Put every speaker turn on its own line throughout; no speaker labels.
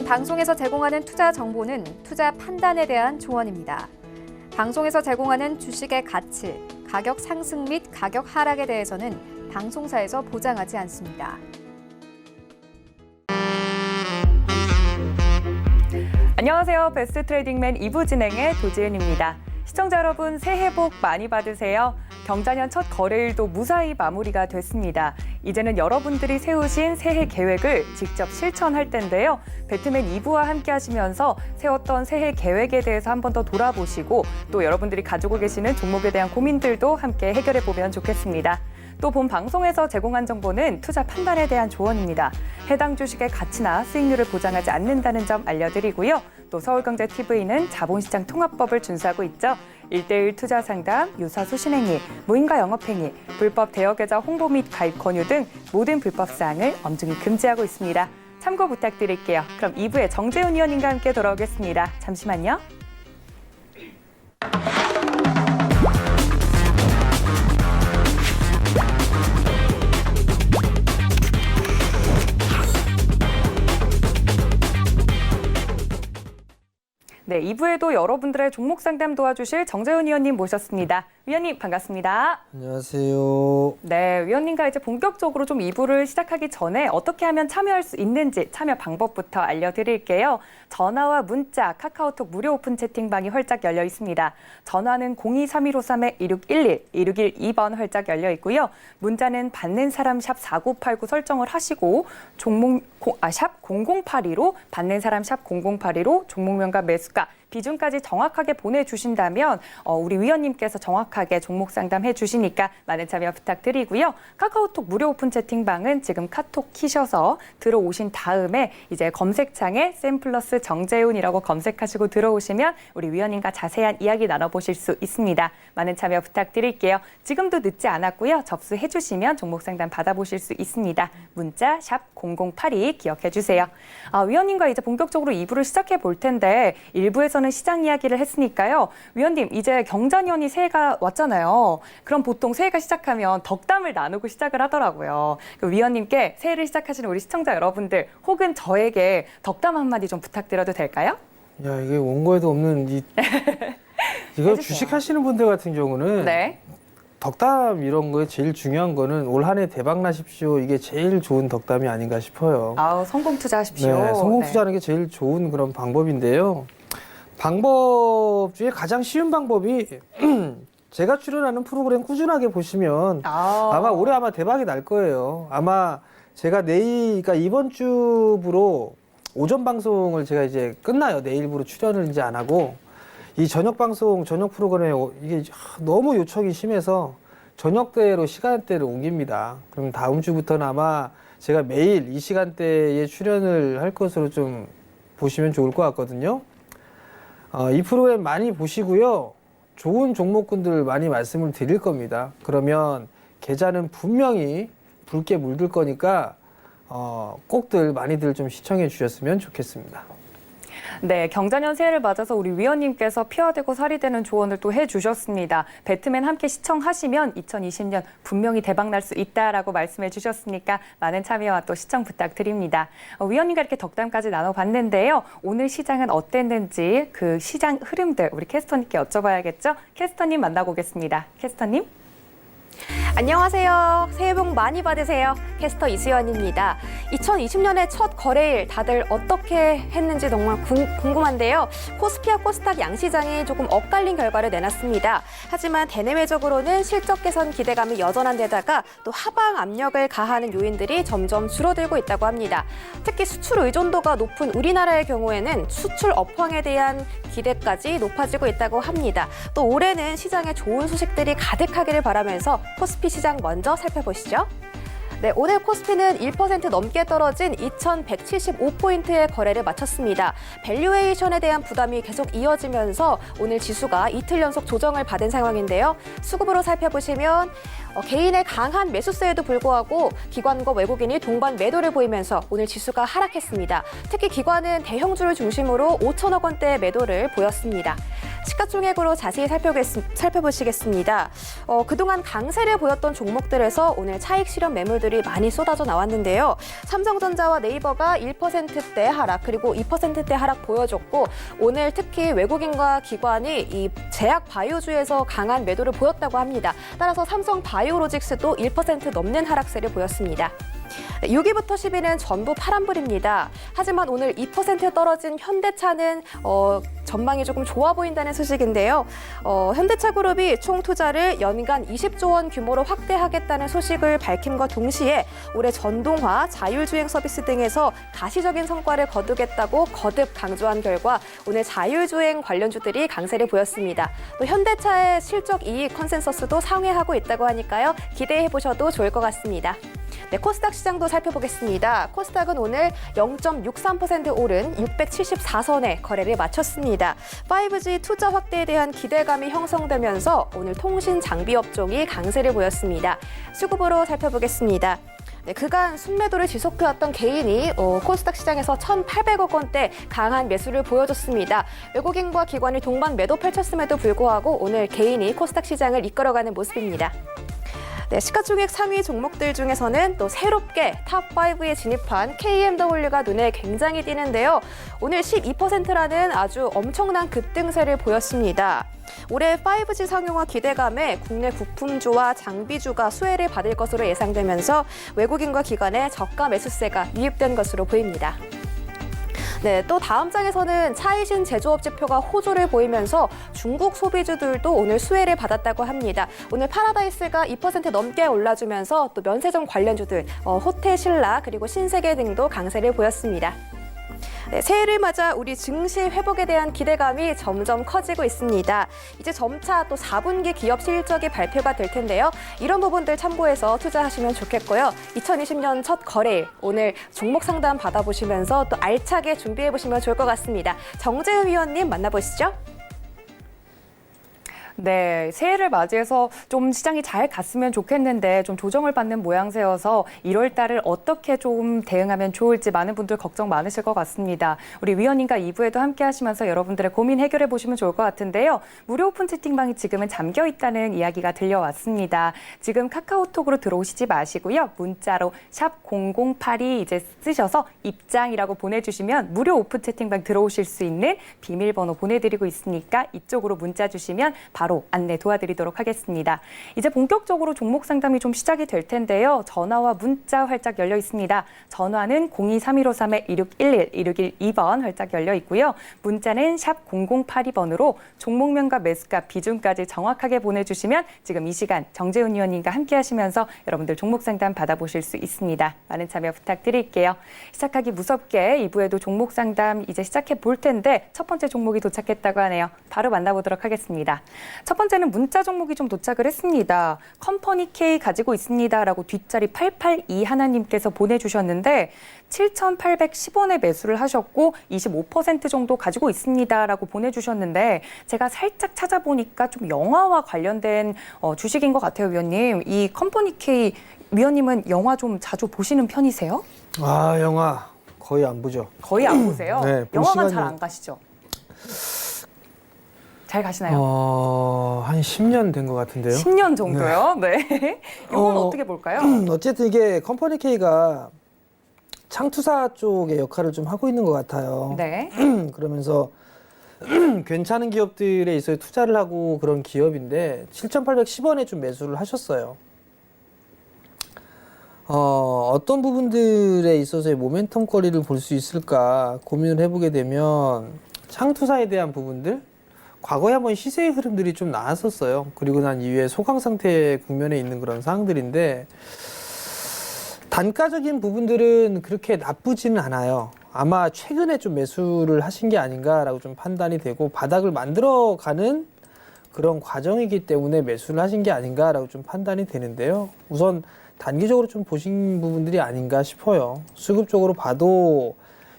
방송에서 제공하는 투자 정보는 투자 판단에 대한 조언입니다. 방송에서 제공하는 주식의 가치, 가격 상승 및 가격 하락에 대해서는 방송사에서 보장하지 않습니다.
안녕하세요. 베스트 트레이딩맨 2부 진행의 도지은입니다. 시청자 여러분, 새해 복 많이 받으세요. 경자년 첫 거래일도 무사히 마무리가 됐습니다. 이제는 여러분들이 세우신 새해 계획을 직접 실천할 텐데요. 배트맨 2부와 함께 하시면서 세웠던 새해 계획에 대해서 한 번 더 돌아보시고 또 여러분들이 가지고 계시는 종목에 대한 고민들도 함께 해결해 보면 좋겠습니다. 또 본 방송에서 제공한 정보는 투자 판단에 대한 조언입니다. 해당 주식의 가치나 수익률을 보장하지 않는다는 점 알려드리고요. 또 서울경제TV는 자본시장 통합법을 준수하고 있죠. 1:1 투자 상담, 유사수 신행위, 무인가 영업행위, 불법 대여계좌 홍보 및 가입 권유 등 모든 불법 사항을 엄중히 금지하고 있습니다. 참고 부탁드릴게요. 그럼 2부에 정재훈 위원님과 함께 돌아오겠습니다. 잠시만요. 네, 2부에도 여러분들의 종목 상담 도와주실 정재훈 위원님 모셨습니다. 위원님 반갑습니다.
안녕하세요.
네, 위원님과 이제 본격적으로 좀 2부를 시작하기 전에 어떻게 하면 참여할 수 있는지 참여 방법부터 알려드릴게요. 전화와 문자, 카카오톡 무료 오픈 채팅방이 활짝 열려 있습니다. 전화는 023153-1611, 1612번 활짝 열려 있고요. 문자는 받는 사람 샵 4989 설정을 하시고 샵 0082로 받는 사람 샵 0082로 종목명과 매수가 비중까지 정확하게 보내주신다면 우리 위원님께서 정확하게 종목 상담해 주시니까 많은 참여 부탁드리고요. 카카오톡 무료 오픈 채팅방은 지금 카톡 키셔서 들어오신 다음에 이제 검색창에 샘플러스 정재훈이라고 검색하시고 들어오시면 우리 위원님과 자세한 이야기 나눠보실 수 있습니다. 많은 참여 부탁드릴게요. 지금도 늦지 않았고요. 접수해 주시면 종목 상담 받아보실 수 있습니다. 문자 샵 0082 기억해 주세요. 위원님과 이제 본격적으로 2부를 시작해 볼 텐데 1부에서는 시장 이야기를 했으니까요. 위원님, 이제 경자년이 새해가 왔잖아요. 그럼 보통 새해가 시작하면 덕담을 나누고 시작을 하더라고요. 위원님께 새해를 시작하시는 우리 시청자 여러분들 혹은 저에게 덕담 한마디 좀 부탁드려도 될까요?
야, 이게 원고에도 없는 이거 주식 하시는 분들 같은 경우는
네.
덕담 이런 거에 제일 중요한 거는 올 한 해 대박 나십시오. 이게 제일 좋은 덕담이 아닌가 싶어요.
성공 투자하십시오.
네, 성공 투자하는 게 제일 좋은 그런 방법인데요. 방법 중에 가장 쉬운 방법이 제가 출연하는 프로그램 꾸준하게 보시면 아마 올해 아마 대박이 날 거예요. 아마 제가 그러니까 이번 주부로 오전 방송을 제가 이제 끝나요. 내일부로 출연을 이제 안 하고 이 저녁 방송, 저녁 프로그램에 이게 너무 요청이 심해서 저녁대로 시간대를 옮깁니다. 그럼 다음 주부터는 아마 제가 매일 이 시간대에 출연을 할 것으로 좀 보시면 좋을 것 같거든요. 이 프로그램 많이 보시고요. 좋은 종목군들 많이 말씀을 드릴 겁니다. 그러면 계좌는 분명히 붉게 물들 거니까 꼭들 많이들 좀 시청해 주셨으면 좋겠습니다.
네, 경자년 새해를 맞아서 우리 위원님께서 피와 되고 살이 되는 조언을 또 해주셨습니다. 배트맨 함께 시청하시면 2020년 분명히 대박 날 수 있다라고 말씀해 주셨으니까 많은 참여와 또 시청 부탁드립니다. 위원님과 이렇게 덕담까지 나눠봤는데요. 오늘 시장은 어땠는지 그 시장 흐름들 우리 캐스터님께 여쭤봐야겠죠? 캐스터님 만나고 오겠습니다. 캐스터님.
안녕하세요. 새해 복 많이 받으세요. 캐스터 이수연입니다. 2020년의 첫 거래일 다들 어떻게 했는지 정말 궁금한데요. 코스피와 코스닥 양시장이 조금 엇갈린 결과를 내놨습니다. 하지만 대내외적으로는 실적 개선 기대감이 여전한 데다가 또 하방 압력을 가하는 요인들이 점점 줄어들고 있다고 합니다. 특히 수출 의존도가 높은 우리나라의 경우에는 수출 업황에 대한 기대까지 높아지고 있다고 합니다. 또 올해는 시장에 좋은 소식들이 가득하기를 바라면서 코스피 시장 먼저 살펴보시죠. 네, 오늘 코스피는 1% 넘게 떨어진 2,175포인트의 거래를 마쳤습니다. 밸류에이션에 대한 부담이 계속 이어지면서 오늘 지수가 이틀 연속 조정을 받은 상황인데요. 수급으로 살펴보시면 개인의 강한 매수세에도 불구하고 기관과 외국인이 동반 매도를 보이면서 오늘 지수가 하락했습니다. 특히 기관은 대형주를 중심으로 5천억 원대의 매도를 보였습니다. 시가총액으로 자세히 살펴보시겠습니다. 그동안 강세를 보였던 종목들에서 오늘 차익 실현 매물들이 많이 쏟아져 나왔는데요. 삼성전자와 네이버가 1%대 하락 그리고 2%대 하락 보여줬고 오늘 특히 외국인과 기관이 이 제약 바이오주에서 강한 매도를 보였다고 합니다. 따라서 삼성 바이오로직스도 1% 넘는 하락세를 보였습니다. 6위부터 10위는 전부 파란불입니다. 하지만 오늘 2% 떨어진 현대차는 전망이 조금 좋아 보인다는 소식인데요. 현대차 그룹이 총 투자를 연간 20조 원 규모로 확대하겠다는 소식을 밝힘과 동시에 올해 전동화, 자율주행 서비스 등에서 가시적인 성과를 거두겠다고 거듭 강조한 결과 오늘 자율주행 관련주들이 강세를 보였습니다. 또 현대차의 실적 이익 컨센서스도 상회하고 있다고 하니까요. 기대해 보셔도 좋을 것 같습니다. 네, 코스닥 시장도 살펴보겠습니다. 코스닥은 오늘 0.63% 오른 674선에 거래를 마쳤습니다. 5G 투자 확대에 대한 기대감이 형성되면서 오늘 통신 장비 업종이 강세를 보였습니다. 수급으로 살펴보겠습니다. 네, 그간 순매도를 지속해왔던 개인이 코스닥 시장에서 1,800억 원대 강한 매수를 보여줬습니다. 외국인과 기관이 동반 매도 펼쳤음에도 불구하고 오늘 개인이 코스닥 시장을 이끌어가는 모습입니다. 네, 시가총액 상위 종목들 중에서는 또 새롭게 탑5에 진입한 KMW가 눈에 굉장히 띄는데요. 오늘 12%라는 아주 엄청난 급등세를 보였습니다. 올해 5G 상용화 기대감에 국내 부품주와 장비주가 수혜를 받을 것으로 예상되면서 외국인과 기관의 저가 매수세가 유입된 것으로 보입니다. 네, 또 다음 장에서는 차이신 제조업지표가 호조를 보이면서 중국 소비주들도 오늘 수혜를 받았다고 합니다. 오늘 파라다이스가 2% 넘게 올라주면서 또 면세점 관련주들, 호텔 신라 그리고 신세계 등도 강세를 보였습니다. 네, 새해를 맞아 우리 증시 회복에 대한 기대감이 점점 커지고 있습니다. 이제 점차 또 4분기 기업 실적이 발표가 될 텐데요. 이런 부분들 참고해서 투자하시면 좋겠고요. 2020년 첫 거래일, 오늘 종목 상담 받아보시면서 또 알차게 준비해보시면 좋을 것 같습니다. 정재훈 위원님 만나보시죠.
네, 새해를 맞이해서 좀 시장이 잘 갔으면 좋겠는데 좀 조정을 받는 모양새여서 1월 달을 어떻게 좀 대응하면 좋을지 많은 분들 걱정 많으실 것 같습니다. 우리 위원님과 2부에도 함께 하시면서 여러분들의 고민 해결해 보시면 좋을 것 같은데요. 무료 오픈 채팅방이 지금은 잠겨 있다는 이야기가 들려왔습니다. 지금 카카오톡으로 들어오시지 마시고요. 문자로 샵 0082 이제 쓰셔서 입장이라고 보내주시면 무료 오픈 채팅방 들어오실 수 있는 비밀번호 보내드리고 있으니까 이쪽으로 문자 주시면 바로 안내 도와드리도록 하겠습니다. 이제 본격적으로 종목 상담이 좀 시작이 될 텐데요. 전화와 문자 활짝 열려 있습니다. 전화는 023153-1611, 1612번 활짝 열려 있고요. 문자는 샵 0082번으로 종목명과 매수가 비중까지 정확하게 보내주시면 지금 이 시간 정재훈 위원님과 함께 하시면서 여러분들 종목 상담 받아보실 수 있습니다. 많은 참여 부탁드릴게요. 시작하기 무섭게 2부에도 종목 상담 이제 시작해 볼 텐데 첫 번째 종목이 도착했다고 하네요. 바로 만나보도록 하겠습니다. 첫 번째는 문자 종목이 좀 도착을 했습니다. 컴퍼니 K 가지고 있습니다라고 뒷자리 882 하나님께서 보내주셨는데 7,810원에 매수를 하셨고 25% 정도 가지고 있습니다라고 보내주셨는데 제가 살짝 찾아보니까 좀 영화와 관련된 주식인 것 같아요, 위원님. 이 컴퍼니 K 위원님은 영화 좀 자주 보시는 편이세요?
아, 영화 거의 안 보죠.
거의 안 보세요?
네,
영화관 잘 안 가시죠? 잘 가시나요?
한 10년 된 것 같은데요.
10년 정도요? 네. 이건 어떻게 볼까요?
어쨌든 이게 컴퍼니 K가 창투사 쪽의 역할을 좀 하고 있는 것 같아요.
네.
그러면서 괜찮은 기업들에 있어서 투자를 하고 그런 기업인데 7,810원에 좀 매수를 하셨어요. 어떤 부분들에 있어서의 모멘텀 거리를 볼 수 있을까 고민을 해보게 되면 창투사에 대한 부분들, 과거에 한번 시세의 흐름들이 좀 나왔었어요. 그리고 난 이후에 소강 상태 국면에 있는 그런 상황들인데 단가적인 부분들은 그렇게 나쁘지는 않아요. 아마 최근에 좀 매수를 하신 게 아닌가라고 좀 판단이 되고 바닥을 만들어가는 그런 과정이기 때문에 매수를 하신 게 아닌가라고 좀 판단이 되는데요. 우선 단기적으로 좀 보신 부분들이 아닌가 싶어요. 수급적으로 봐도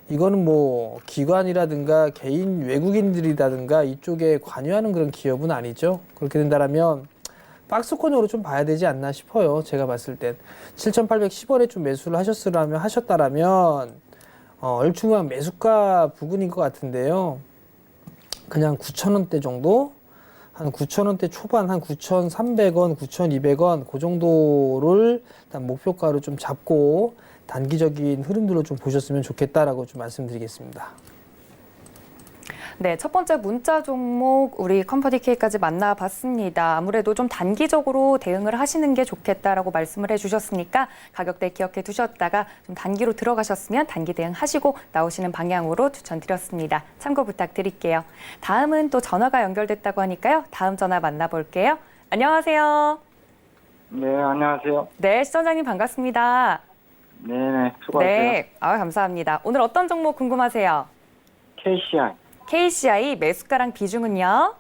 이거는 뭐 기관이라든가 개인 외국인들이라든가 이쪽에 관여하는 그런 기업은 아니죠. 그렇게 된다면 박스권으로 좀 봐야 되지 않나 싶어요. 제가 봤을 땐 7,810원에 좀 매수를 하셨다라면 얼추만 매수가 부근인 것 같은데요. 그냥 9,000원대 정도? 한 9,000원대 초반, 한 9,300원, 9,200원 그 정도를 일단 목표가로 좀 잡고 단기적인 흐름들로 좀 보셨으면 좋겠다라고 좀 말씀드리겠습니다.
네, 첫 번째 문자 종목 우리 컴퍼니 K까지 만나봤습니다. 아무래도 좀 단기적으로 대응을 하시는 게 좋겠다라고 말씀을 해주셨으니까 가격대 기억해 두셨다가 좀 단기로 들어가셨으면 단기 대응하시고 나오시는 방향으로 추천드렸습니다. 참고 부탁드릴게요. 다음은 또 전화가 연결됐다고 하니까요. 다음 전화 만나볼게요. 안녕하세요.
네, 안녕하세요.
네, 시청자님 반갑습니다.
네네, 수고하세요.
네, 감사합니다. 오늘 어떤 종목 궁금하세요?
KCI
KCI 매수가랑 비중은요?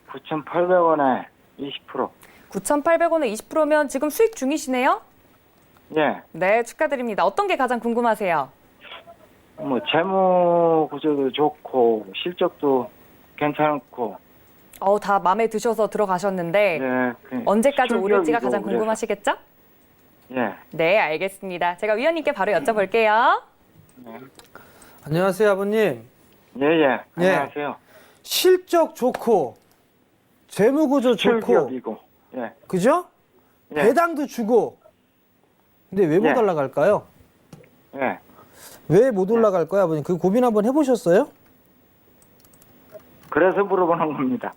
9,800원에 20%.
9,800원에 20%면 지금 수익 중이시네요?
예,
네, 축하드립니다. 어떤 게 가장 궁금하세요?
뭐 재무 구조도 좋고 실적도 괜찮고.
다 마음에 드셔서 들어가셨는데
예,
언제까지 오를지가
출격이고
가장
그래서.
궁금하시겠죠?
예,
네, 알겠습니다. 제가 위원님께 바로 여쭤볼게요.
네.
안녕하세요, 아버님.
예, 안녕하세요.
실적 좋고 재무구조 좋고
출기업이고. 예,
그죠?
예,
배당도 주고 근데 왜 못
예.
올라갈까요?
예.
왜 못 올라갈까요, 아버님? 그 고민 한번 해보셨어요?
그래서 물어보는 겁니다.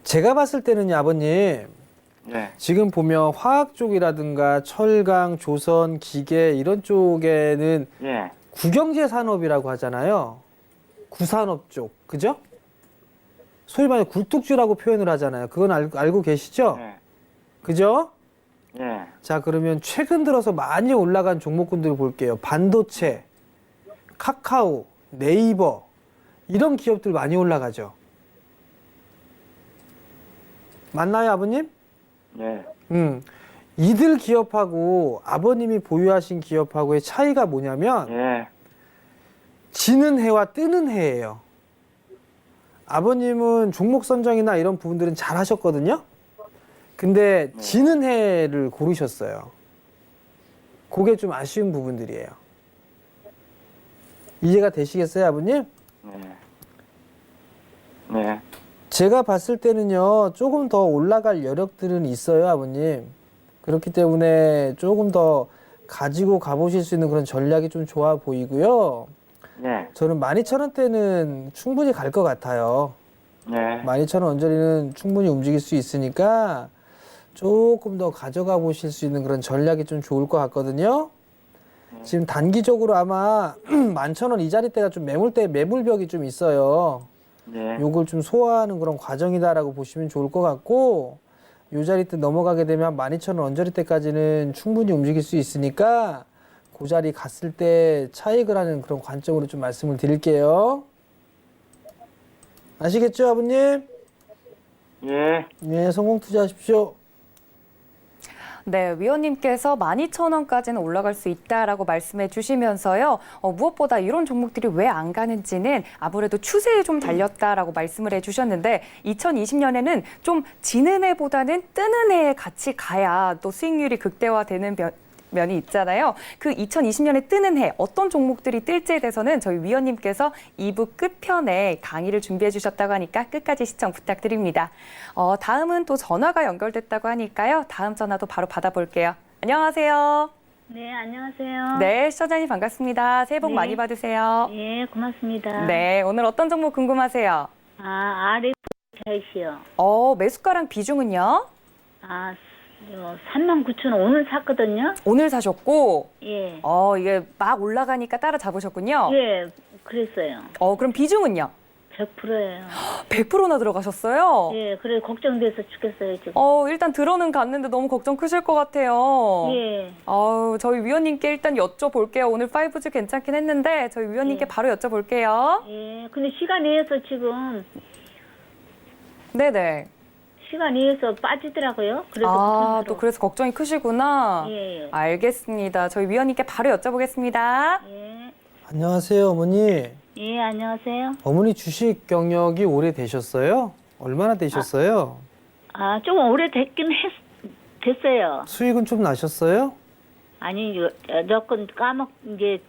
제가 봤을 때는요, 아버님.
예,
지금 보면 화학 쪽이라든가 철강, 조선, 기계 이런 쪽에는
예,
구경제 산업이라고 하잖아요. 구산업 쪽, 그죠? 소위 말해 굴뚝주라고 표현을 하잖아요. 그건 알고 계시죠?
예,
그죠?
예,
자, 그러면 최근 들어서 많이 올라간 종목군들을 볼게요. 반도체, 카카오, 네이버 이런 기업들 많이 올라가죠. 맞나요, 아버님?
예.
이들 기업하고 아버님이 보유하신 기업하고의 차이가 뭐냐면
예,
지는 해와 뜨는 해예요. 아버님은 종목 선정이나 이런 부분들은 잘 하셨거든요. 근데 지는 해를 고르셨어요. 그게 좀 아쉬운 부분들이에요. 이해가 되시겠어요, 아버님?
네. 네.
제가 봤을 때는요, 조금 더 올라갈 여력들은 있어요, 아버님. 그렇기 때문에 조금 더 가지고 가보실 수 있는 그런 전략이 좀 좋아 보이고요.
네.
저는 12,000원대는 충분히 갈 것 같아요.
네.
12,000원 언저리는 충분히 움직일 수 있으니까 조금 더 가져가 보실 수 있는 그런 전략이 좀 좋을 것 같거든요. 지금 단기적으로 아마 11,000원 이 자리대가 좀 매물벽이 좀 있어요.
네.
요걸 좀 소화하는 그런 과정이다라고 보시면 좋을 것 같고, 요 자리대 넘어가게 되면 12,000원 언저리대까지는 충분히 움직일 수 있으니까 그 자리 갔을 때 차익을 하는 그런 관점으로 좀 말씀을 드릴게요. 아시겠죠, 아버님?
예.
네, 성공 투자하십시오.
네, 위원님께서 12,000원까지는 올라갈 수 있다라고 말씀해 주시면서요. 무엇보다 이런 종목들이 왜 안 가는지는 아무래도 추세에 좀 달렸다라고 말씀을 해 주셨는데 2020년에는 좀 지는 해보다는 뜨는 해에 같이 가야 또 수익률이 극대화되는 면이 있잖아요. 그 2020년에 뜨는 해 어떤 종목들이 뜰지에 대해서는 저희 위원님께서 2부 끝편에 강의를 준비해 주셨다고 하니까 끝까지 시청 부탁드립니다. 다음은 또 전화가 연결됐다고 하니까요. 다음 전화도 바로 받아볼게요. 안녕하세요.
네, 안녕하세요.
네, 시청자님 반갑습니다. 새해 복
네.
많이 받으세요.
예, 고맙습니다.
네, 오늘 어떤 종목 궁금하세요?
RFIC요.
매수가랑 비중은요?
39,000원 오늘 샀거든요.
오늘 사셨고,
예.
이게 막 올라가니까 따라 잡으셨군요.
예, 그랬어요.
그럼 비중은요?
100%예요.
100%나 들어가셨어요?
예, 그래 걱정돼서 죽겠어요, 지금.
일단 들어는 갔는데 너무 걱정 크실 것 같아요.
예.
저희 위원님께 일단 여쭤볼게요. 오늘 5G 괜찮긴 했는데 저희 위원님께
예.
바로 여쭤볼게요.
예, 근데 시간 내에서 지금
네네.
시간 내에서 빠지더라고요. 그래서
또 그래서 걱정이 크시구나.
예.
알겠습니다. 저희 위원님께 바로 여쭤보겠습니다.
예.
안녕하세요, 어머니.
예, 안녕하세요.
어머니 주식 경력이 오래되셨어요? 얼마나 되셨어요?
조금 오래됐긴 됐어요.
수익은 좀 나셨어요?
아니, 여건 이제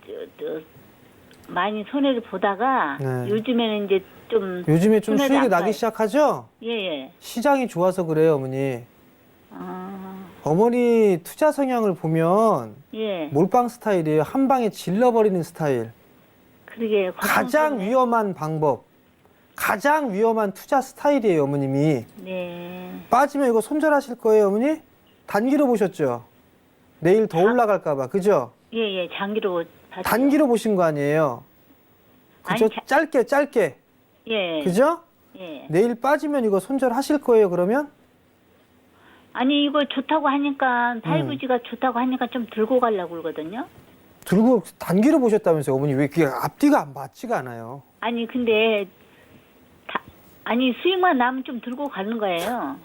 많이 손해를 보다가
네.
요즘에는 이제 좀
요즘에 좀
손해도
수익이
안
나기
봐요.
시작하죠?
예, 예.
시장이 좋아서 그래요, 어머니.
아,
어머니 투자 성향을 보면
예.
몰빵 스타일이에요. 한 방에 질러버리는 스타일.
그러게
가장 위험한 방법, 가장 위험한 투자 스타일이에요, 어머님이.
네.
빠지면 이거 손절하실 거예요, 어머니? 단기로 보셨죠? 내일 더 올라갈까봐, 그죠?
예, 예. 장기로 봤죠.
단기로 보신 거 아니에요? 그죠?
아니,
짧게,
예.
그죠?
예.
내일 빠지면 이거 손절하실 거예요, 그러면?
아니 이거 좋다고 하니까 파이브지가 좋다고 하니까 좀 들고 가려고 그러거든요.
들고 단기로 보셨다면서요, 어머니. 왜 그게 앞뒤가 맞지가 않아요?
아니 근데 아니 수익만 나면 좀 들고 가는 거예요.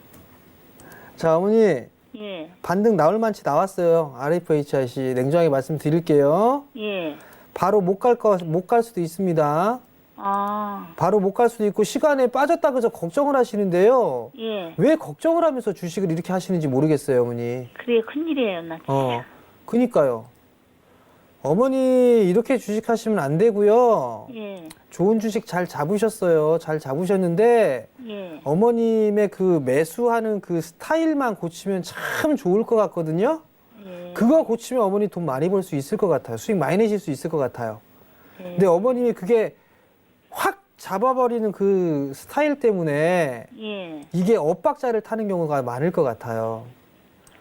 자, 어머니.
예.
반등 나올 만치 나왔어요. RFHIC 냉정하게 말씀드릴게요.
예.
바로 못 갈 수도 있습니다.
아.
바로 못 갈 수도 있고 시간에 빠졌다 그래서 걱정을 하시는데요.
예.
왜 걱정을 하면서 주식을 이렇게 하시는지 모르겠어요, 어머니.
그게 큰일이에요, 나 진짜.
그니까요. 어머니 이렇게 주식하시면 안 되고요.
예.
좋은 주식 잘 잡으셨어요. 잘 잡으셨는데
예.
어머님의 그 매수하는 그 스타일만 고치면 참 좋을 것 같거든요.
예.
그거 고치면 어머니 돈 많이 벌 수 있을 것 같아요. 수익 많이 내실 수 있을 것 같아요.
예.
근데 어머님이 그게 확 잡아버리는 그 스타일 때문에
예.
이게 엇박자를 타는 경우가 많을 것 같아요.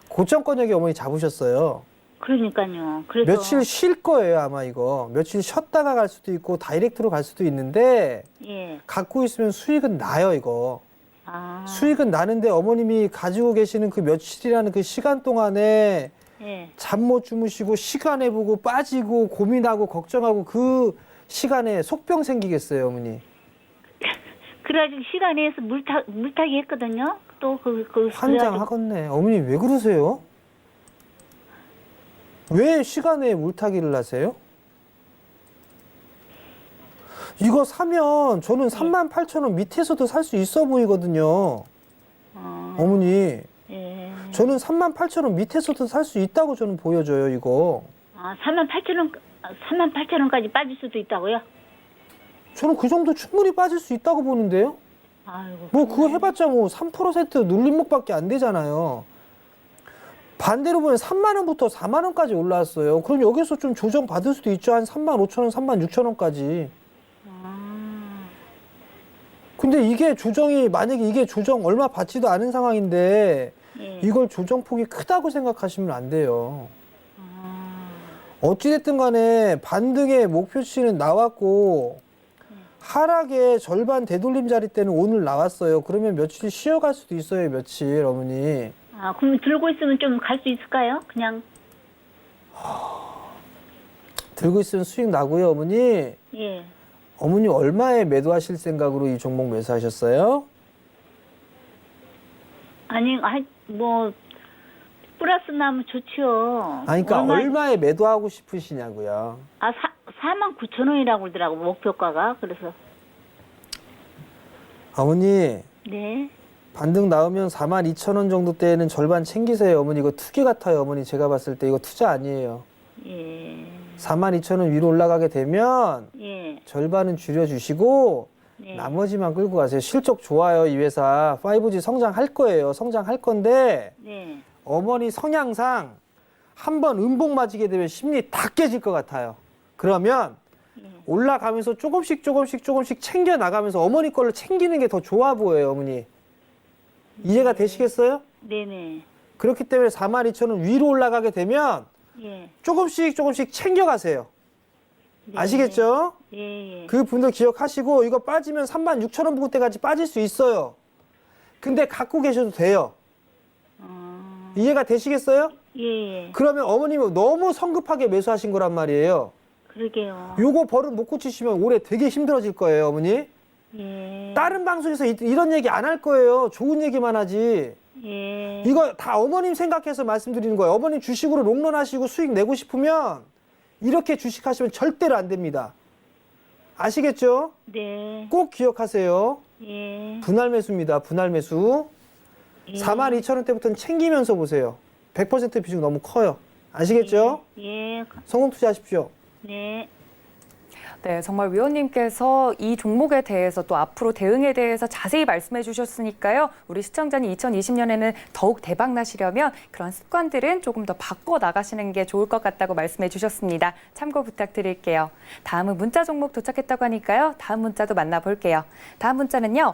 고점권역에 어머니 잡으셨어요.
그러니까요. 그래서
며칠 쉴 거예요, 아마 이거. 며칠 쉬었다가 갈 수도 있고 다이렉트로 갈 수도 있는데
예.
갖고 있으면 수익은 나요, 이거.
아.
수익은 나는데 어머님이 가지고 계시는 그 며칠이라는 그 시간 동안에
예.
잠 못 주무시고 시간에 보고 빠지고 고민하고 걱정하고 그 시간에 속병 생기겠어요, 어머니.
그래가지고 시간 내에서 물타기 했거든요. 또
환장하겠네. 어머니 왜 그러세요? 왜 시간에 물타기를 하세요? 이거 사면 저는 38,000원 밑에서도 살 수 있어 보이거든요. 어머니.
예.
저는 38,000원 밑에서도 살 수 있다고 저는 보여져요, 이거.
아, 38,000원까지 빠질 수도 있다고요?
저는 그 정도 충분히 빠질 수 있다고 보는데요.
아이고.
뭐 그거 해봤자 뭐 3% 눌림목밖에 안 되잖아요. 반대로 보면 3만 원부터 4만 원까지 올라왔어요. 그럼 여기서 좀 조정 받을 수도 있죠. 한 3만 5천 원, 3만 6천 원까지. 근데 이게 조정이 만약에 이게 조정 얼마 받지도 않은 상황인데
예.
이걸 조정폭이 크다고 생각하시면 안 돼요. 어찌됐든 간에 반등의 목표치는 나왔고 하락의 절반 되돌림 자리 때는 오늘 나왔어요. 그러면 며칠 쉬어갈 수도 있어요, 며칠, 어머니.
아, 그럼 들고 있으면 좀 갈 수 있을까요? 그냥.
들고 있으면 수익 나고요, 어머니.
예.
어머니 얼마에 매도하실 생각으로 이 종목 매수하셨어요?
아니, 뭐 플러스 나면 좋지요.
아니, 그러니까 얼마에 매도하고 싶으시냐고요.
아, 49,000원이라고 그러더라고, 목표가가. 그래서.
어머니,
네.
반등 나오면 42,000원 정도 때는 절반 챙기세요. 어머니 이거 투기 같아요. 어머니 제가 봤을 때 이거 투자 아니에요.
예.
42,000원 위로 올라가게 되면
예.
절반은 줄여주시고
네.
나머지만 끌고 가세요. 실적 좋아요, 이 회사. 5G 성장할 거예요. 성장할 건데
네.
어머니 성향상 한번 음봉 맞이게 되면 심리 다 깨질 것 같아요. 그러면 올라가면서 조금씩 챙겨 나가면서 어머니 걸로 챙기는 게 더 좋아 보여요, 어머니. 이해가 되시겠어요?
네네.
그렇기 때문에 42,000원 위로 올라가게 되면
예.
조금씩 챙겨가세요.
네.
아시겠죠?
예.
그 분들 기억하시고 이거 빠지면 36,000원 부근대까지 빠질 수 있어요. 근데 갖고 계셔도 돼요. 이해가 되시겠어요?
예.
그러면 어머님은 너무 성급하게 매수하신 거란 말이에요.
그러게요.
요거 버릇 못 고치시면 올해 되게 힘들어질 거예요, 어머니.
예.
다른 방송에서 이런 얘기 안 할 거예요. 좋은 얘기만 하지.
예.
이거 다 어머님 생각해서 말씀드리는 거예요. 어머님 주식으로 롱런 하시고 수익 내고 싶으면 이렇게 주식하시면 절대로 안 됩니다. 아시겠죠?
네.
꼭 기억하세요.
예.
분할 매수입니다. 분할 매수. 42,000원대부터는 챙기면서 보세요. 100% 비중 너무 커요. 아시겠죠?
예.
성공 투자하십시오.
네.
네, 정말 위원님께서 이 종목에 대해서 또 앞으로 대응에 대해서 자세히 말씀해 주셨으니까요. 우리 시청자님 2020년에는 더욱 대박 나시려면 그런 습관들은 조금 더 바꿔 나가시는 게 좋을 것 같다고 말씀해 주셨습니다. 참고 부탁드릴게요. 다음은 문자 종목 도착했다고 하니까요. 다음 문자도 만나볼게요. 다음 문자는요.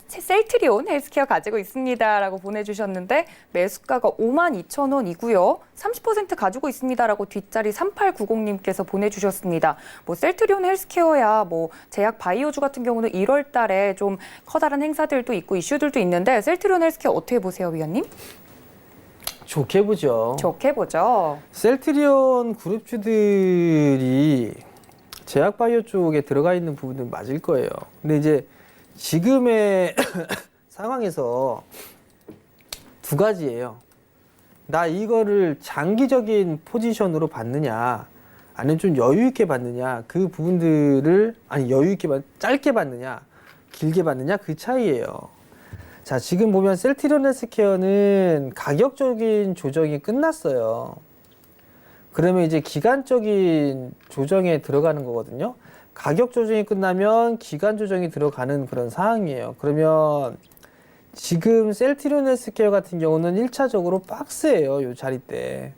셀트리온 헬스케어 가지고 있습니다라고 보내주셨는데 매수가가 52,000원이고요. 30% 가지고 있습니다라고 뒷자리 3890님께서 보내주셨습니다. 뭐 셀트리온 헬스케어야 뭐 제약 바이오주 같은 경우는 1월 달에 좀 커다란 행사들도 있고 이슈들도 있는데 셀트리온 헬스케어 어떻게 보세요, 위원님?
좋게 보죠.
좋게 보죠.
셀트리온 그룹주들이 제약바이오 쪽에 들어가 있는 부분은 맞을 거예요. 근데 이제 지금의 상황에서 두 가지예요. 나 이거를 장기적인 포지션으로 받느냐, 아니면 좀 여유 있게 받느냐, 그 부분들을 여유 있게 짧게 받느냐, 길게 받느냐 그 차이예요. 자, 지금 보면 셀트리온 헬스케어는 가격적인 조정이 끝났어요. 그러면 이제 기간적인 조정에 들어가는 거거든요. 가격 조정이 끝나면 기간 조정이 들어가는 그런 상황이에요. 그러면 지금 셀트리온 헬스케어 같은 경우는 1차적으로 박스예요. 요 자리대.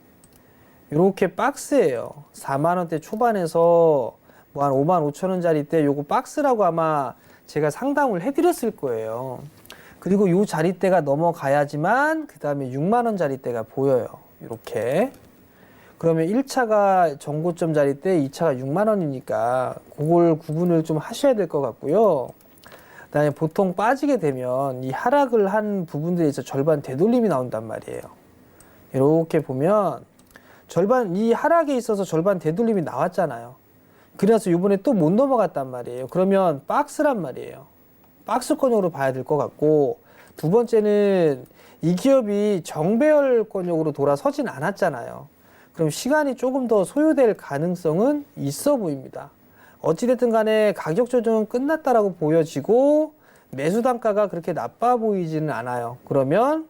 요렇게 박스예요. 4만 원대 초반에서 뭐 한 5만 5천 원짜리대 요거 박스라고 아마 제가 상담을 해드렸을 거예요. 그리고 요 자리대가 넘어가야지만 그 다음에 6만 원짜리대가 보여요. 이렇게. 그러면 1차가 정고점 자리대, 2차가 6만 원이니까 그걸 구분을 좀 하셔야 될 것 같고요. 그다음에 보통 빠지게 되면 이 하락을 한 부분들에서 절반 되돌림이 나온단 말이에요. 이렇게 보면 절반 이 하락에 있어서 절반 되돌림이 나왔잖아요. 그래서 이번에 또 못 넘어갔단 말이에요. 그러면 박스란 말이에요. 박스권역으로 봐야 될 것 같고, 두 번째는 이 기업이 정배열권역으로 돌아서진 않았잖아요. 그럼 시간이 조금 더 소요될 가능성은 있어 보입니다. 어찌됐든 간에 가격 조정은 끝났다라고 보여지고 매수 단가가 그렇게 나빠 보이지는 않아요. 그러면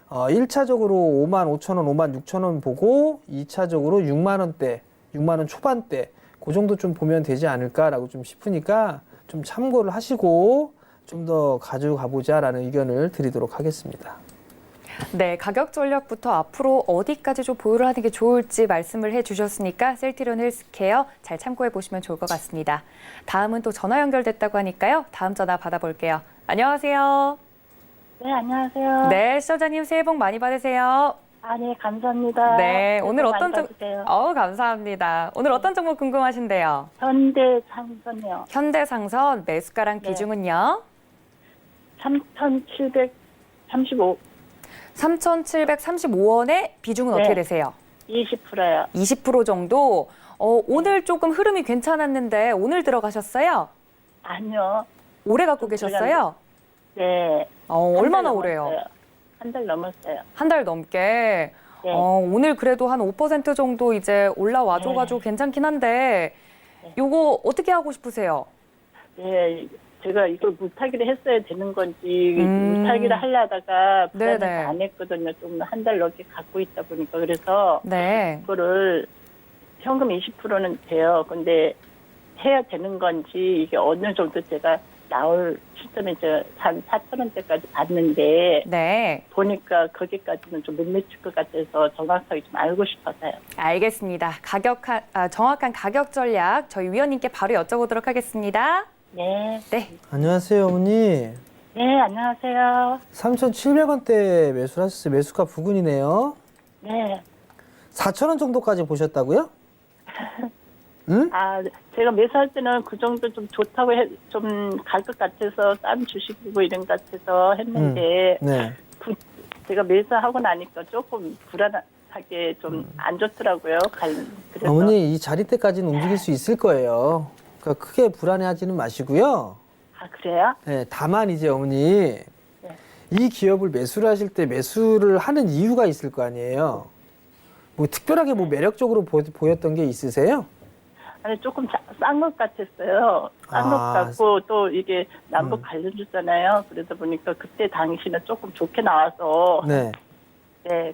1차적으로 5만 5천 원, 5만 6천 원 보고 2차적으로 6만 원대, 6만 원 초반대 그 정도 좀 보면 되지 않을까라고 좀 싶으니까 좀 참고를 하시고 좀 더 가져가 보자라는 의견을 드리도록 하겠습니다.
네, 가격 전략부터 앞으로 어디까지 좀 보유를 하는 게 좋을지 말씀을 해주셨으니까 셀트리온 헬스케어 잘 참고해 보시면 좋을 것 같습니다. 다음은 또 전화 연결됐다고 하니까요. 다음 전화 받아볼게요. 안녕하세요.
네, 안녕하세요.
네, 시청자님 새해 복 많이 받으세요.
네, 감사합니다.
네, 오늘
많이
어떤
받으세요.
감사합니다. 오늘 어떤 종목 궁금하신데요?
현대상선이요.
현대상선 매수가랑
네.
비중은요?
3,735,
3,735원에 비중은
네.
어떻게 되세요?
20%요.
20% 정도? 오늘 조금 흐름이 괜찮았는데 오늘 들어가셨어요?
아니요.
오래 갖고 계셨어요?
네.
얼마나 오래요?
한 달 넘었어요.
한 달 넘게.
네.
오늘 그래도 한 5% 정도 이제 올라와줘가지고 괜찮긴 한데 요거 어떻게 하고 싶으세요?
네. 제가 이걸 물타기를 했어야 되는 건지 물타기를 하려다가 불안해서
네네.
안 했거든요. 좀 한 달 넘게 갖고 있다 보니까. 그래서
네.
이거를 현금 20%는 돼요. 근데 해야 되는 건지 이게 어느 정도 제가 나올 시점에 한 4,000원대까지 봤는데
네.
보니까 거기까지는 좀 못 미칠 것 같아서 정확하게 좀 알고 싶어서요.
알겠습니다. 정확한 가격 전략 저희 위원님께 바로 여쭤보도록 하겠습니다.
네.
네.
안녕하세요, 어머니.
네, 안녕하세요.
3,700원대 매수를 하셨어요. 매수가 부근이네요.
네.
4,000원 정도까지 보셨다고요? 응?
제가 매수할 때는 그 정도 좀 좋다고 좀 갈 것 같아서 싼 주식이고 이런 것 같아서 했는데
네.
제가 매수하고 나니까 조금 불안하게 좀 안 좋더라고요. 그래서
어머니 이 자리대까지는 움직일 수 있을 거예요. 그러니까 크게 불안해하지는 마시고요.
그래요?
네, 다만 이제 어머니 이 기업을 매수를 하실 때 매수를 하는 이유가 있을 거 아니에요. 뭐 특별하게 뭐 매력적으로 보였던 게 있으세요?
아니 조금 싼 것 같았어요. 싼 것 같고 또 이게 남북 관련주잖아요. 그러다 보니까 그때 당시는 조금 좋게 나와서
네.
네,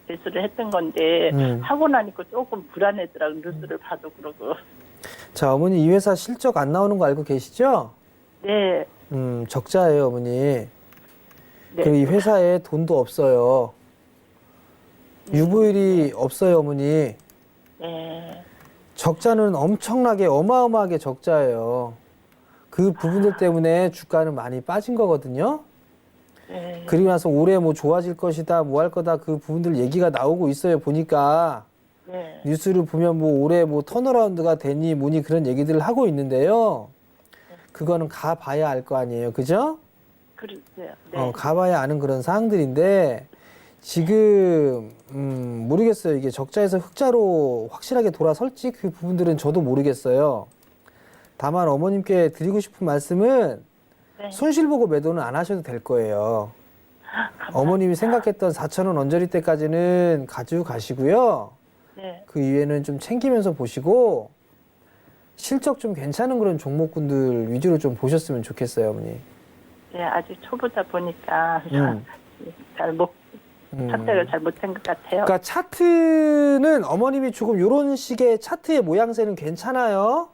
매수를 했던 건데 하고 나니까 조금 불안하더라고요. 뉴스를 봐도 그러고.
자, 어머니 이 회사 실적 안 나오는 거 알고 계시죠?
네.
적자예요, 어머니.
네.
그리고 이 회사에 돈도 없어요. 유보율이 없어요, 어머니.
네.
적자는 엄청나게 어마어마하게 적자예요. 그 부분들 때문에 주가는 많이 빠진 거거든요.
네.
그리고 나서 올해 뭐 좋아질 것이다, 뭐 할 거다 그 부분들 얘기가 나오고 있어요. 보니까
네.
뉴스를 보면 뭐 올해 뭐 턴어라운드가 되니 뭐니 그런 얘기들을 하고 있는데요. 그거는 가봐야 알 거 아니에요, 그죠?
그러세요. 네.
가봐야 아는 그런 사항들인데 지금 모르겠어요. 이게 적자에서 흑자로 확실하게 돌아설지 그 부분들은 저도 모르겠어요. 다만 어머님께 드리고 싶은 말씀은
네.
손실 보고 매도는 안 하셔도 될 거예요. 어머님이 생각했던 4,000원 언저리 때까지는 가지고 가시고요.
네.
그 이외에는 좀 챙기면서 보시고 실적 좀 괜찮은 그런 종목군들 위주로 좀 보셨으면 좋겠어요, 어머니.
네, 아직 초보다 보니까
음.
선택을 잘 못한 것 같아요.
그러니까 차트는 어머님이 조금 이런 식의 차트의 모양새는 괜찮아요.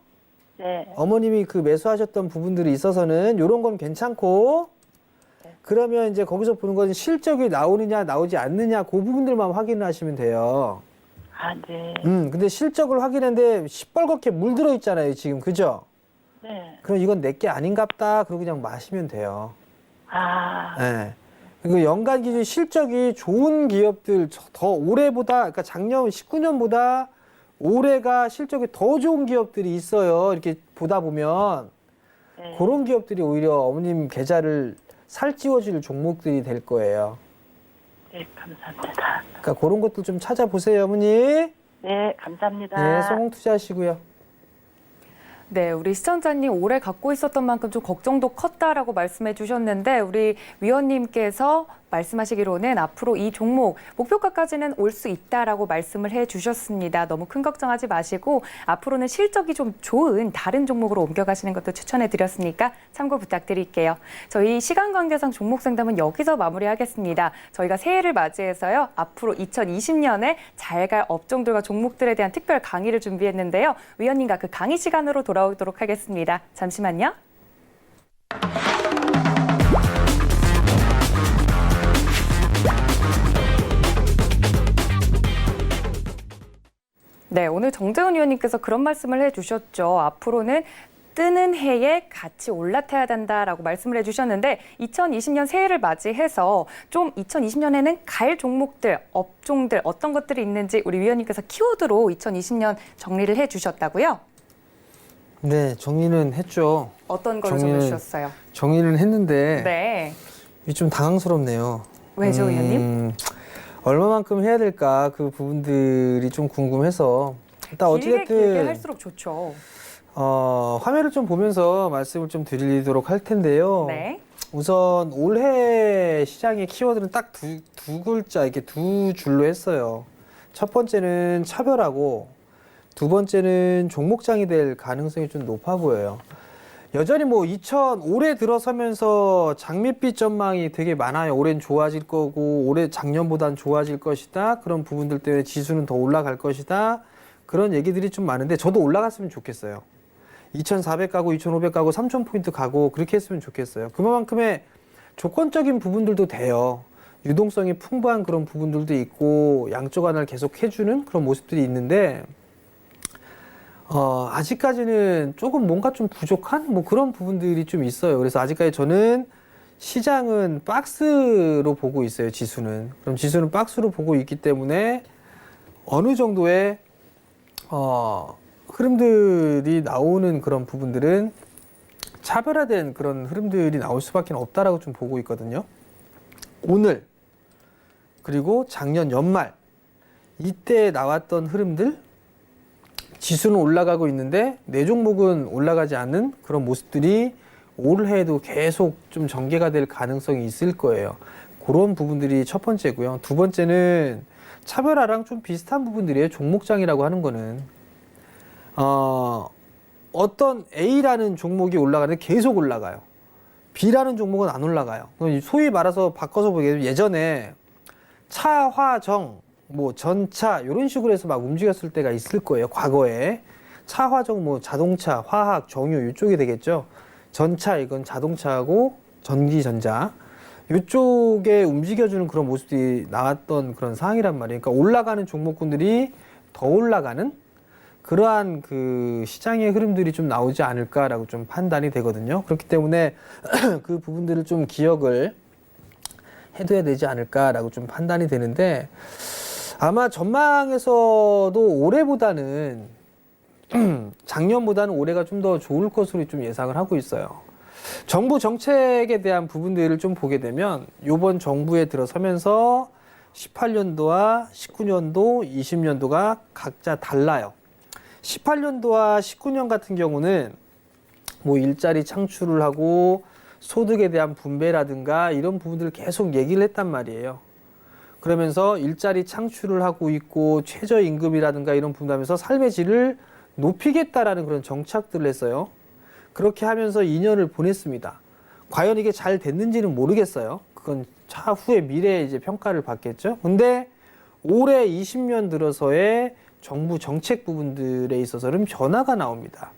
네.
어머님이 그 매수하셨던 부분들이 있어서는 이런 건 괜찮고 그러면 이제 거기서 보는 건 실적이 나오느냐 나오지 않느냐 그 부분들만 확인을 하시면 돼요.
아, 네.
근데 실적을 확인했는데 시뻘겋게 물들어 있잖아요, 지금. 그죠?
네.
그럼 이건 내게 아닌갑다. 그러고 그냥 마시면 돼요.
아,
네. 그리고 연간 기준 실적이 좋은 기업들 더 올해보다, 그러니까 작년 19년보다 올해가 실적이 더 좋은 기업들이 있어요. 이렇게 보다 보면
네.
그런 기업들이 오히려 어머님 계좌를 살찌워줄 종목들이 될 거예요.
네, 감사합니다.
그러니까 그런 것도 좀 찾아보세요, 어머니.
네, 감사합니다.
네, 성공 투자하시고요.
네, 우리 시청자님 올해 갖고 있었던 만큼 좀 걱정도 컸다라고 말씀해 주셨는데 우리 위원님께서 말씀하시기로는 앞으로 이 종목 목표가까지는 올 수 있다라고 말씀을 해 주셨습니다. 너무 큰 걱정하지 마시고 앞으로는 실적이 좀 좋은 다른 종목으로 옮겨가시는 것도 추천해 드렸으니까 참고 부탁드릴게요. 저희 시간 관계상 종목 상담은 여기서 마무리하겠습니다. 저희가 새해를 맞이해서요. 앞으로 2020년에 잘 갈 업종들과 종목들에 대한 특별 강의를 준비했는데요. 위원님과 그 강의 시간으로 돌아오도록 하겠습니다. 잠시만요. 네, 오늘 정재훈 위원님께서 그런 말씀을 해주셨죠. 앞으로는 뜨는 해에 같이 올라타야 된다라고 말씀을 해주셨는데 2020년 새해를 맞이해서 좀 2020년에는 갈 종목들, 업종들 어떤 것들이 있는지 우리 위원님께서 키워드로 2020년 정리를 해주셨다고요?
네, 정리는 했죠.
어떤 걸 적어주셨어요?
정리는 했는데
네.
이게 좀 당황스럽네요.
왜죠, 위원님?
얼마만큼 해야 될까 그 부분들이 좀 궁금해서 일단
길게
어찌됐든
할수록 좋죠.
화면을 좀 보면서 말씀을 좀 드리도록 할 텐데요.
네.
우선 올해 시장의 키워드는 딱 두 글자 이렇게 두 줄로 했어요. 첫 번째는 차별하고 두 번째는 종목장이 될 가능성이 좀 높아 보여요. 여전히 뭐 올해 들어서면서 장밋빛 전망이 되게 많아요. 올해는 좋아질 거고 올해 작년보단 좋아질 것이다. 그런 부분들 때문에 지수는 더 올라갈 것이다. 그런 얘기들이 좀 많은데 저도 올라갔으면 좋겠어요. 2,400 가고 2,500 가고 3,000포인트 가고 그렇게 했으면 좋겠어요. 그만큼의 조건적인 부분들도 돼요. 유동성이 풍부한 그런 부분들도 있고 양쪽 하나를 계속 해주는 그런 모습들이 있는데 아직까지는 조금 뭔가 좀 부족한 뭐 그런 부분들이 좀 있어요. 그래서 아직까지 저는 시장은 박스로 보고 있어요. 지수는. 그럼 지수는 박스로 보고 있기 때문에 어느 정도의 흐름들이 나오는 그런 부분들은 차별화된 그런 흐름들이 나올 수밖에 없다라고 좀 보고 있거든요. 오늘 그리고 작년 연말 이때 나왔던 흐름들 지수는 올라가고 있는데 내 종목은 올라가지 않는 그런 모습들이 올해에도 계속 좀 전개가 될 가능성이 있을 거예요. 그런 부분들이 첫 번째고요. 두 번째는 차별화랑 좀 비슷한 부분들이에요. 종목장이라고 하는 거는 어떤 A라는 종목이 올라가는데 계속 올라가요. B라는 종목은 안 올라가요. 소위 말해서 바꿔서 보기에는 예전에 차, 화, 정, 뭐 전차 이런 식으로 해서 막 움직였을 때가 있을 거예요. 과거에. 차화적 뭐 자동차, 화학, 정유 이쪽이 되겠죠. 전차 이건 자동차하고 전기전자 이쪽에 움직여주는 그런 모습들이 나왔던 그런 상황이란 말이에요. 그러니까 올라가는 종목군들이 더 올라가는 그러한 그 시장의 흐름들이 좀 나오지 않을까라고 좀 판단이 되거든요. 그렇기 때문에 그 부분들을 좀 기억을 해둬야 되지 않을까라고 좀 판단이 되는데 아마 전망에서도 올해보다는 작년보다는 올해가 좀 더 좋을 것으로 좀 예상을 하고 있어요. 정부 정책에 대한 부분들을 좀 보게 되면 이번 정부에 들어서면서 18년도와 19년도, 20년도가 각자 달라요. 18년도와 19년 같은 경우는 뭐 일자리 창출을 하고 소득에 대한 분배라든가 이런 부분들을 계속 얘기를 했단 말이에요. 그러면서 일자리 창출을 하고 있고 최저임금이라든가 이런 부분 하면서 삶의 질을 높이겠다라는 그런 정착들을 했어요. 그렇게 하면서 2년을 보냈습니다. 과연 이게 잘 됐는지는 모르겠어요. 그건 차후에 미래에 이제 평가를 받겠죠. 근데 올해 20년 들어서의 정부 정책 부분들에 있어서는 변화가 나옵니다.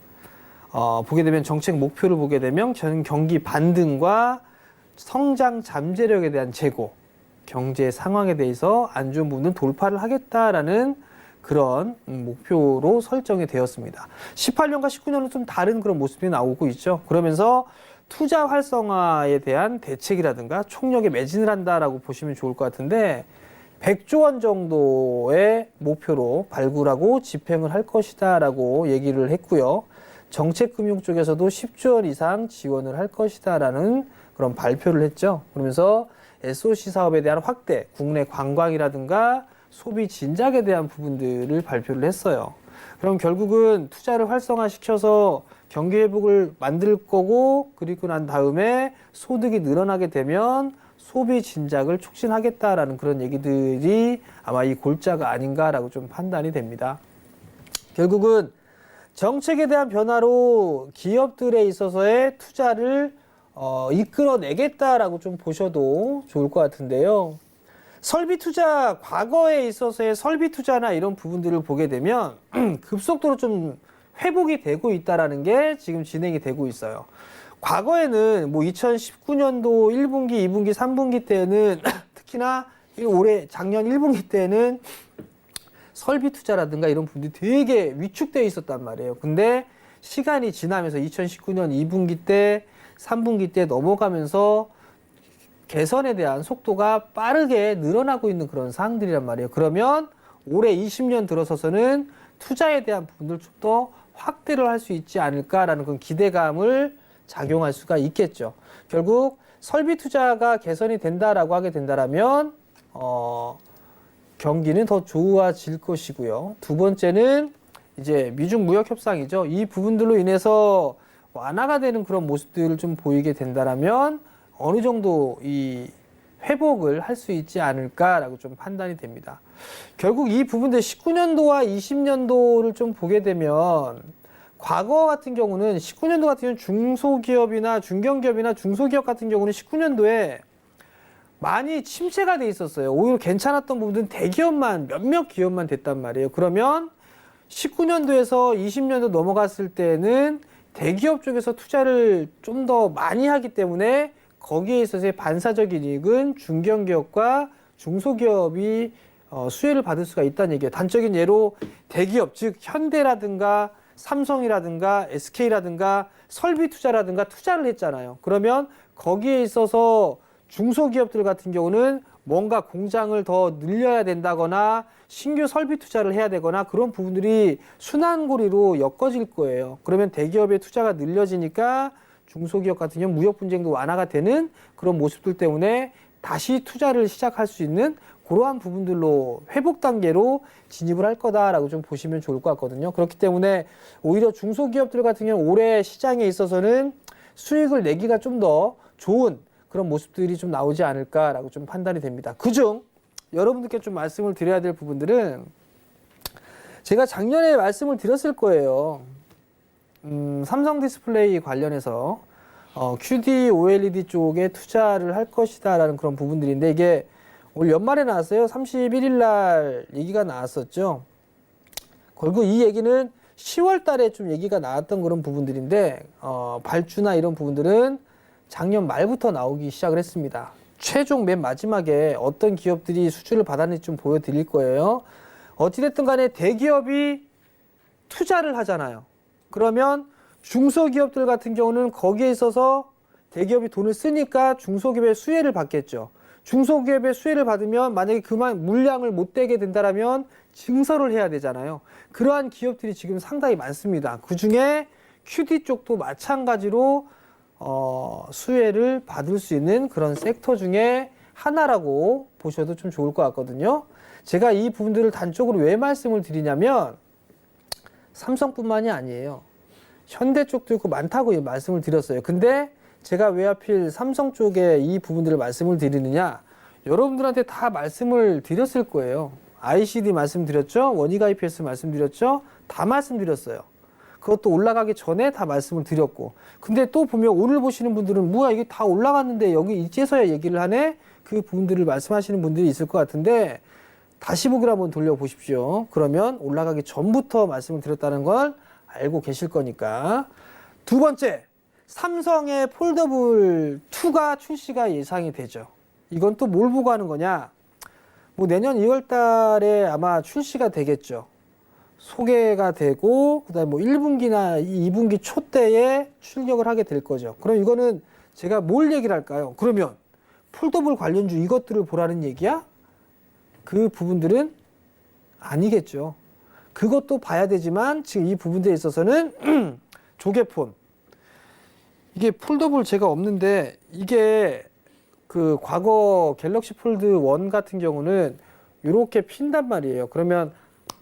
보게 되면 정책 목표를 보게 되면 경기 반등과 성장 잠재력에 대한 재고, 경제 상황에 대해서 안 좋은 부분은 돌파를 하겠다라는 그런 목표로 설정이 되었습니다. 18년과 19년은 좀 다른 그런 모습이 나오고 있죠. 그러면서 투자 활성화에 대한 대책이라든가 총력에 매진을 한다라고 보시면 좋을 것 같은데 100조 원 정도의 목표로 발굴하고 집행을 할 것이다라고 얘기를 했고요. 정책금융 쪽에서도 10조 원 이상 지원을 할 것이다라는 그런 발표를 했죠. 그러면서 SOC 사업에 대한 확대, 국내 관광이라든가 소비 진작에 대한 부분들을 발표를 했어요. 그럼 결국은 투자를 활성화시켜서 경기 회복을 만들 거고 그리고 난 다음에 소득이 늘어나게 되면 소비 진작을 촉진하겠다라는 그런 얘기들이 아마 이 골자가 아닌가라고 좀 판단이 됩니다. 결국은 정책에 대한 변화로 기업들에 있어서의 투자를 이끌어내겠다라고 좀 보셔도 좋을 것 같은데요. 설비 투자, 과거에 있어서의 설비 투자나 이런 부분들을 보게 되면 급속도로 좀 회복이 되고 있다라는 게 지금 진행이 되고 있어요. 과거에는 뭐 2019년도 1분기, 2분기, 3분기 때는 특히나 올해 작년 1분기 때는 설비 투자라든가 이런 부분들이 되게 위축되어 있었단 말이에요. 근데 시간이 지나면서 2019년 2분기 때, 3분기 때 넘어가면서 개선에 대한 속도가 빠르게 늘어나고 있는 그런 사항들이란 말이에요. 그러면 올해 20년 들어서서는 투자에 대한 부분들 좀 더 확대를 할 수 있지 않을까라는 그런 기대감을 작용할 수가 있겠죠. 결국 설비 투자가 개선이 된다라고 하게 된다라면 경기는 더 좋아질 것이고요. 두 번째는 이제 미중 무역 협상이죠. 이 부분들로 인해서 완화가 되는 그런 모습들을 좀 보이게 된다라면 어느 정도 이 회복을 할 수 있지 않을까라고 좀 판단이 됩니다. 결국 이 부분들 19년도와 20년도를 좀 보게 되면 과거 같은 경우는 19년도 같은 경우는 중소기업이나 중견기업이나 중소기업 같은 경우는 19년도에 많이 침체가 돼 있었어요. 오히려 괜찮았던 부분들은 대기업만 몇몇 기업만 됐단 말이에요. 그러면 19년도에서 20년도 넘어갔을 때는 대기업 쪽에서 투자를 좀 더 많이 하기 때문에 거기에 있어서의 반사적인 이익은 중견기업과 중소기업이 수혜를 받을 수가 있다는 얘기예요. 단적인 예로 대기업, 즉 현대라든가 삼성이라든가 SK라든가 설비 투자라든가 투자를 했잖아요. 그러면 거기에 있어서 중소기업들 같은 경우는 뭔가 공장을 더 늘려야 된다거나 신규 설비 투자를 해야 되거나 그런 부분들이 순환고리로 엮어질 거예요. 그러면 대기업의 투자가 늘려지니까 중소기업 같은 경우 무역 분쟁도 완화가 되는 그런 모습들 때문에 다시 투자를 시작할 수 있는 그러한 부분들로 회복 단계로 진입을 할 거다라고 좀 보시면 좋을 것 같거든요. 그렇기 때문에 오히려 중소기업들 같은 경우 올해 시장에 있어서는 수익을 내기가 좀 더 좋은 그런 모습들이 좀 나오지 않을까라고 좀 판단이 됩니다. 그중 여러분들께 좀 말씀을 드려야 될 부분들은 제가 작년에 말씀을 드렸을 거예요. 삼성 디스플레이 관련해서 QD, OLED 쪽에 투자를 할 것이다라는 그런 부분들인데 이게 올 연말에 나왔어요. 31일 날 얘기가 나왔었죠. 결국 이 얘기는 10월 달에 좀 얘기가 나왔던 그런 부분들인데 발주나 이런 부분들은 작년 말부터 나오기 시작을 했습니다. 최종 맨 마지막에 어떤 기업들이 수주를 받았는지 좀 보여드릴 거예요. 어찌됐든 간에 대기업이 투자를 하잖아요. 그러면 중소기업들 같은 경우는 거기에 있어서 대기업이 돈을 쓰니까 중소기업의 수혜를 받겠죠. 중소기업의 수혜를 받으면 만약에 그만 물량을 못 떼게 된다면 증설을 해야 되잖아요. 그러한 기업들이 지금 상당히 많습니다. 그중에 QD 쪽도 마찬가지로 수혜를 받을 수 있는 그런 섹터 중에 하나라고 보셔도 좀 좋을 것 같거든요. 제가 이 부분들을 단적으로 왜 말씀을 드리냐면 삼성뿐만이 아니에요. 현대 쪽도 있고 많다고 말씀을 드렸어요. 근데 제가 왜 하필 삼성 쪽에 이 부분들을 말씀을 드리느냐, 여러분들한테 다 말씀을 드렸을 거예요. ICD 말씀드렸죠, 원익 IPS 말씀드렸죠, 다 말씀드렸어요. 그것도 올라가기 전에 다 말씀을 드렸고, 근데 또 보면 오늘 보시는 분들은 뭐야 이게 다 올라갔는데 여기 이제서야 얘기를 하네, 그 부분들을 말씀하시는 분들이 있을 것 같은데 다시 보기를 한번 돌려보십시오. 그러면 올라가기 전부터 말씀을 드렸다는 걸 알고 계실 거니까. 두 번째, 삼성의 폴더블 2가 출시가 예상이 되죠. 이건 또 뭘 보고 하는 거냐, 뭐 내년 2월 달에 아마 출시가 되겠죠. 소개가 되고 그다음에 뭐 1분기나 2분기 초 때에 출력을 하게 될 거죠. 그럼 이거는 제가 뭘 얘기를 할까요? 그러면 폴더블 관련주 이것들을 보라는 얘기야? 그 부분들은 아니겠죠. 그것도 봐야 되지만 지금 이 부분들에 있어서는 조개폰, 이게 폴더블 제가 없는데 이게 그 과거 갤럭시 폴드 1 같은 경우는 이렇게 핀단 말이에요. 그러면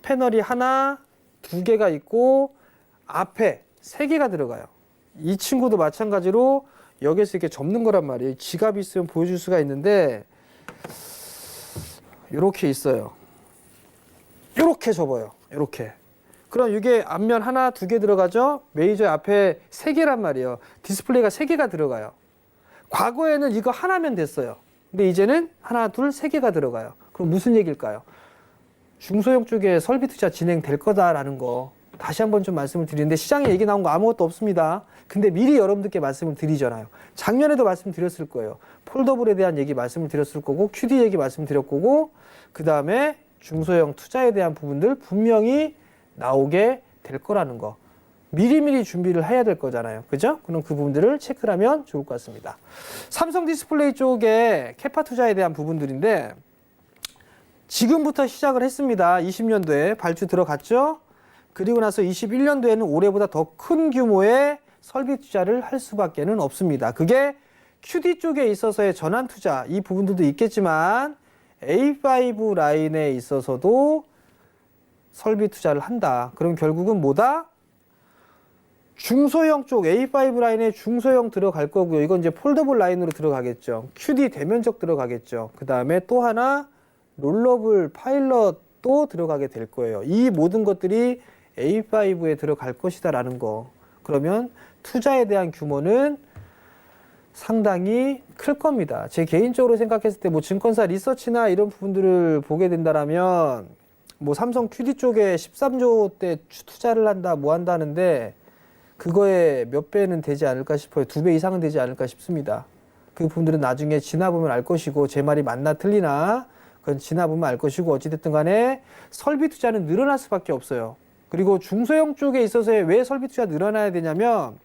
패널이 하나, 두 개가 있고 앞에 세 개가 들어가요. 이 친구도 마찬가지로 여기서 이렇게 접는 거란 말이에요. 지갑이 있으면 보여줄 수가 있는데 이렇게 있어요. 이렇게 접어요. 이렇게. 그럼 이게 앞면 하나, 두 개 들어가죠? 메이저 앞에 세 개란 말이에요. 디스플레이가 세 개가 들어가요. 과거에는 이거 하나면 됐어요. 근데 이제는 하나, 둘, 세 개가 들어가요. 그럼 무슨 얘기일까요? 중소형 쪽에 설비 투자 진행될 거다라는 거 다시 한번 좀 말씀을 드리는데, 시장에 얘기 나온 거 아무것도 없습니다. 근데 미리 여러분들께 말씀을 드리잖아요. 작년에도 말씀드렸을 거예요. 폴더블에 대한 얘기 말씀을 드렸을 거고, QD 얘기 말씀드렸을 거고, 그 다음에 중소형 투자에 대한 부분들 분명히 나오게 될 거라는 거 미리미리 준비를 해야 될 거잖아요. 그죠? 그럼 그 부분들을 체크를 하면 좋을 것 같습니다. 삼성 디스플레이 쪽에 캐파 투자에 대한 부분들인데 지금부터 시작을 했습니다. 20년도에 발주 들어갔죠? 그리고 나서 21년도에는 올해보다 더 큰 규모의 설비 투자를 할 수밖에는 없습니다. 그게 QD 쪽에 있어서의 전환 투자, 이 부분들도 있겠지만 A5 라인에 있어서도 설비 투자를 한다. 그럼 결국은 뭐다? 중소형 쪽 A5 라인에 중소형 들어갈 거고요. 이건 이제 폴더블 라인으로 들어가겠죠. QD 대면적 들어가겠죠. 그 다음에 또 하나 롤러블 파일럿도 들어가게 될 거예요. 이 모든 것들이 A5에 들어갈 것이다라는 거. 그러면 투자에 대한 규모는 상당히 클 겁니다. 제 개인적으로 생각했을 때 뭐 증권사 리서치나 이런 부분들을 보게 된다라면 뭐 삼성 QD 쪽에 13조 대 투자를 한다 뭐 한다는데 그거에 몇 배는 되지 않을까 싶어요. 2배 이상은 되지 않을까 싶습니다. 그 부분들은 나중에 지나보면 알 것이고, 제 말이 맞나 틀리나 그건 지나보면 알 것이고, 어찌됐든 간에 설비 투자는 늘어날 수밖에 없어요. 그리고 중소형 쪽에 있어서 왜 설비 투자 늘어나야 되냐면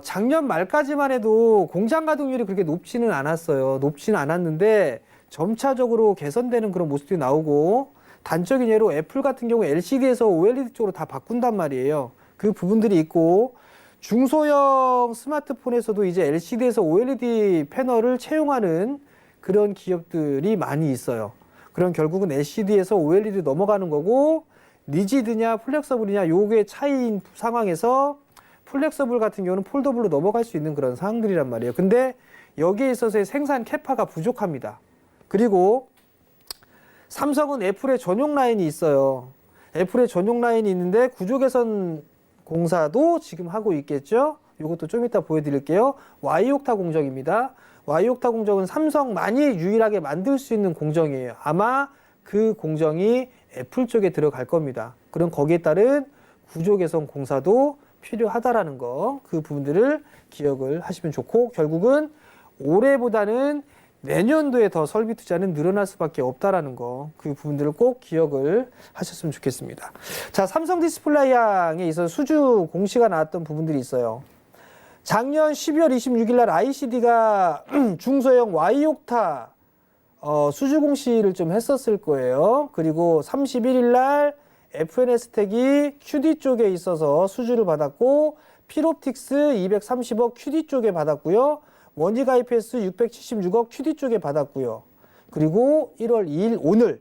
작년 말까지만 해도 공장 가동률이 그렇게 높지는 않았어요. 높지는 않았는데 점차적으로 개선되는 그런 모습들이 나오고, 단적인 예로 애플 같은 경우 LCD에서 OLED 쪽으로 다 바꾼단 말이에요. 그 부분들이 있고, 중소형 스마트폰에서도 이제 LCD에서 OLED 패널을 채용하는 그런 기업들이 많이 있어요. 그럼 결국은 LCD에서 OLED 넘어가는 거고, 리지드냐 플렉서블이냐 요게 차이인 상황에서 플렉서블 같은 경우는 폴더블로 넘어갈 수 있는 그런 상황들이란 말이에요. 근데 여기에 있어서의 생산 캐파가 부족합니다. 그리고 삼성은 애플의 전용 라인이 있어요. 애플의 전용 라인이 있는데 구조 개선 공사도 지금 하고 있겠죠. 이것도 좀 이따 보여드릴게요. Y옥타 공정입니다. Y옥타 공정은 삼성만이 유일하게 만들 수 있는 공정이에요. 아마 그 공정이 애플 쪽에 들어갈 겁니다. 그럼 거기에 따른 구조 개선 공사도 필요하다라는 거, 그 부분들을 기억을 하시면 좋고, 결국은 올해보다는 내년도에 더 설비 투자는 늘어날 수밖에 없다라는 거, 그 부분들을 꼭 기억을 하셨으면 좋겠습니다. 자, 삼성 디스플레이 양에 있어서 수주 공시가 나왔던 부분들이 있어요. 작년 12월 26일 날 ICD가 중소형 Y옥타 수주 공시를 좀 했었을 거예요. 그리고 31일 날 FNS텍이 QD 쪽에 있어서 수주를 받았고, 필옵틱스 230억 QD 쪽에 받았고요. 원익 IPS 676억 QD 쪽에 받았고요. 그리고 1월 2일 오늘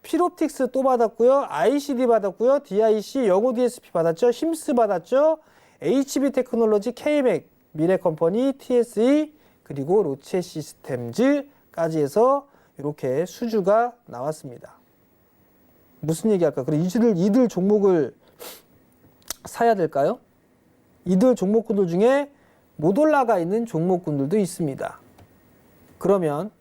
필옵틱스 또 받았고요. ICD 받았고요. DIC, 영호 DSP 받았죠. 힘스 받았죠. HB 테크놀로지, KMEC, 미래컴퍼니, TSE, 그리고 로체 시스템즈까지 해서 이렇게 수주가 나왔습니다. 무슨 얘기할까? 그럼 이들 종목을 사야 될까요? 이들 종목군들 중에 못 올라가 있는 종목군들도 있습니다. 그러면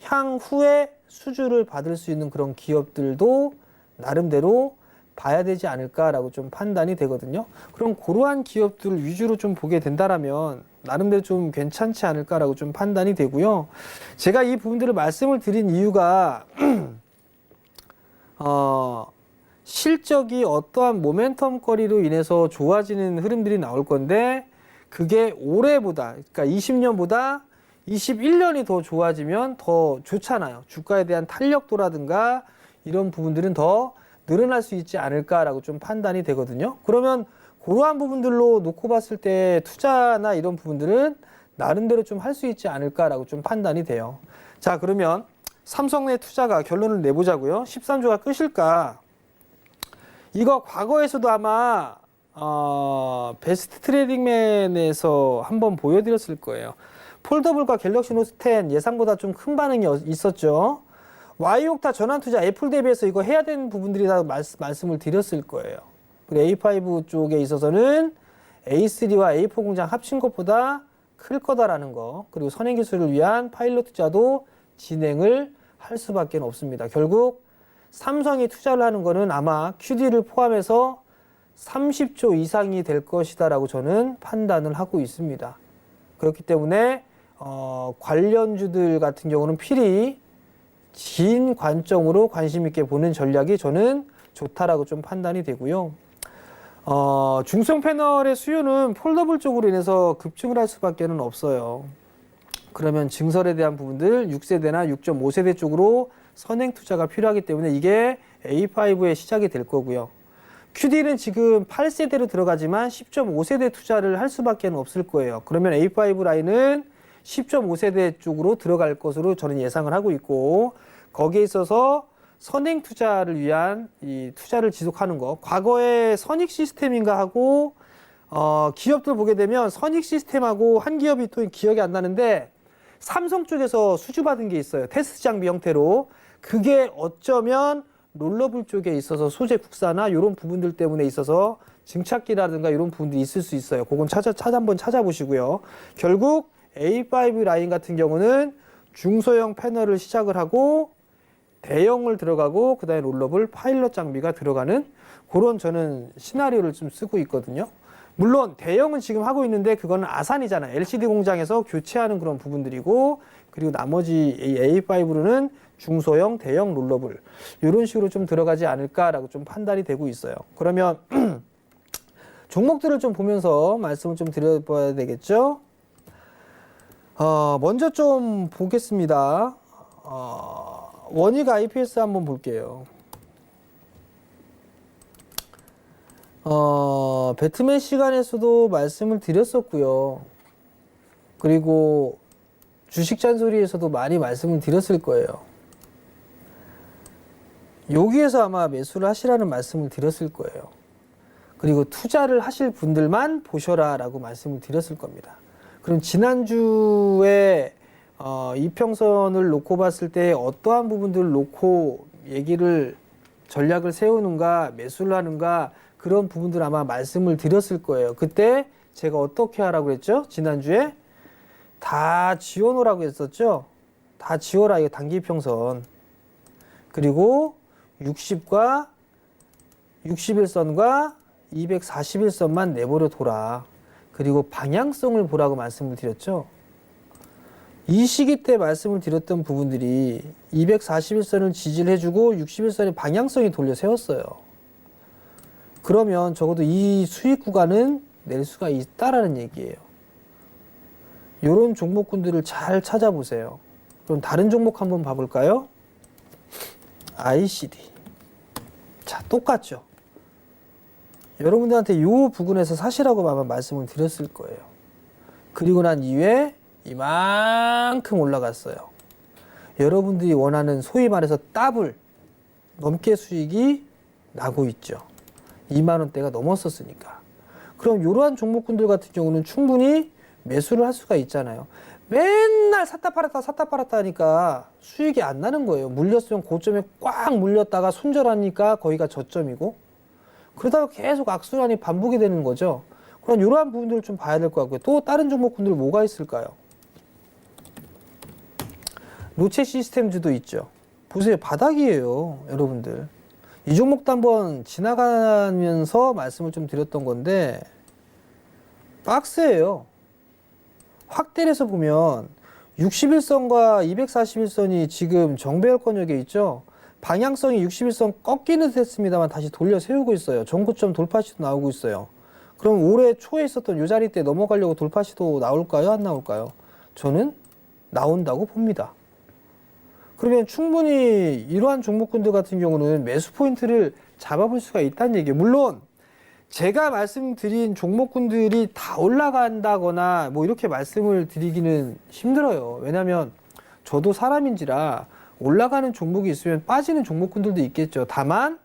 향후에 수주를 받을 수 있는 그런 기업들도 나름대로 봐야 되지 않을까라고 좀 판단이 되거든요. 그럼 그러한 기업들을 위주로 좀 보게 된다라면 나름대로 좀 괜찮지 않을까라고 좀 판단이 되고요. 제가 이 부분들을 말씀을 드린 이유가 실적이 어떠한 모멘텀 거리로 인해서 좋아지는 흐름들이 나올 건데, 그게 올해보다, 그러니까 20년보다 21년이 더 좋아지면 더 좋잖아요. 주가에 대한 탄력도라든가 이런 부분들은 더 늘어날 수 있지 않을까라고 좀 판단이 되거든요. 그러면 그러한 부분들로 놓고 봤을 때 투자나 이런 부분들은 나름대로 좀 할 수 있지 않을까라고 좀 판단이 돼요. 자, 그러면 삼성 내 투자가 결론을 내보자고요. 13조가 끝일까? 이거 과거에서도 아마 베스트 트레이딩맨에서 한번 보여드렸을 거예요. 폴더블과 갤럭시 노트 10 예상보다 좀 큰 반응이 있었죠. Y옥타 전환 투자 애플 대비해서 이거 해야 되는 부분들이 다 말씀을 드렸을 거예요. 그리고 A5 쪽에 있어서는 A3와 A4 공장 합친 것보다 클 거다라는 거, 그리고 선행 기술을 위한 파일럿 투자도 진행을 할 수밖에 없습니다. 결국 삼성이 투자를 하는 거는 아마 QD를 포함해서 30조 이상이 될 것이다라고 저는 판단을 하고 있습니다. 그렇기 때문에 관련주들 같은 경우는 필히 긴 관점으로 관심 있게 보는 전략이 저는 좋다라고 좀 판단이 되고요. 중소형 패널의 수요는 폴더블 쪽으로 인해서 급증을 할 수밖에 없어요. 그러면 증설에 대한 부분들 6세대나 6.5세대 쪽으로 선행 투자가 필요하기 때문에 이게 A5의 시작이 될 거고요. QD는 지금 8세대로 들어가지만 10.5세대 투자를 할 수밖에 없을 거예요. 그러면 A5 라인은 10.5세대 쪽으로 들어갈 것으로 저는 예상을 하고 있고, 거기에 있어서 선행 투자를 위한 이 투자를 지속하는 거, 과거에 선익 시스템인가 하고 기업들 보게 되면 선익 시스템하고 한 기업이 또 기억이 안 나는데 삼성 쪽에서 수주받은 게 있어요. 테스트 장비 형태로. 그게 어쩌면 롤러블 쪽에 있어서 소재 국산화 이런 부분들 때문에 있어서 증착기라든가 이런 부분들이 있을 수 있어요. 그건 한번 찾아보시고요. 결국 A5 라인 같은 경우는 중소형 패널을 시작을 하고 대형을 들어가고 그다음에 롤러블 파일럿 장비가 들어가는 그런 저는 시나리오를 좀 쓰고 있거든요. 물론 대형은 지금 하고 있는데 그거는 아산이잖아요. LCD 공장에서 교체하는 그런 부분들이고, 그리고 나머지 A5로는 중소형, 대형 롤러블 이런 식으로 좀 들어가지 않을까라고 좀 판단이 되고 있어요. 그러면 종목들을 좀 보면서 말씀을 좀 드려봐야 되겠죠. 먼저 좀 보겠습니다. 원익 IPS 한번 볼게요. 배트맨 시간에서도 말씀을 드렸었고요. 그리고 주식 잔소리에서도 많이 말씀을 드렸을 거예요. 여기에서 아마 매수를 하시라는 말씀을 드렸을 거예요. 그리고 투자를 하실 분들만 보셔라 라고 말씀을 드렸을 겁니다. 그럼 지난주에 이평선을 놓고 봤을 때 어떠한 부분들을 놓고 전략을 세우는가, 매수를 하는가, 그런 부분들 아마 말씀을 드렸을 거예요. 그때 제가 어떻게 하라고 했죠? 지난주에 다 지워놓으라고 했었죠? 다 지워라, 이거 단기 이평선. 그리고 60과 61선과 241선만 내버려 둬라. 그리고 방향성을 보라고 말씀을 드렸죠. 이 시기 때 말씀을 드렸던 부분들이 241선을 지지를 해주고 61선의 방향성이 돌려 세웠어요. 그러면 적어도 이 수익 구간은 낼 수가 있다라는 얘기예요. 이런 종목군들을 잘 찾아보세요. 그럼 다른 종목 한번 봐볼까요? ICD. 자, 똑같죠. 여러분들한테 이 부분에서 사시라고 아마 말씀을 드렸을 거예요. 그리고 난 이후에 이만큼 올라갔어요. 여러분들이 원하는 소위 말해서 더블 넘게 수익이 나고 있죠. 2만 원대가 넘었었으니까. 그럼 이러한 종목군들 같은 경우는 충분히 매수를 할 수가 있잖아요. 맨날 샀다 팔았다 하니까 수익이 안 나는 거예요. 물렸으면 고점에 꽉 물렸다가 손절하니까 거기가 저점이고, 그러다가 계속 악순환이 반복이 되는 거죠. 그럼 이러한 부분들을 좀 봐야 될 것 같고요. 또 다른 종목군들 뭐가 있을까요? 로체 시스템즈도 있죠. 보세요. 바닥이에요, 여러분들. 이 종목도 한번 지나가면서 말씀을 좀 드렸던 건데 박스예요. 확대해서 보면 61선과 241선이 지금 정배열권역에 있죠. 방향성이 61선 꺾이는 듯 했습니다만 다시 돌려 세우고 있어요. 전고점 돌파 시도 나오고 있어요. 그럼 올해 초에 있었던 이 자리 때 넘어가려고 돌파 시도 나올까요? 안 나올까요? 저는 나온다고 봅니다. 그러면 충분히 이러한 종목군들 같은 경우는 매수 포인트를 잡아볼 수가 있다는 얘기예요. 물론 제가 말씀드린 종목군들이 다 올라간다거나 뭐 이렇게 말씀을 드리기는 힘들어요. 왜냐하면 저도 사람인지라 올라가는 종목이 있으면 빠지는 종목군들도 있겠죠. 다만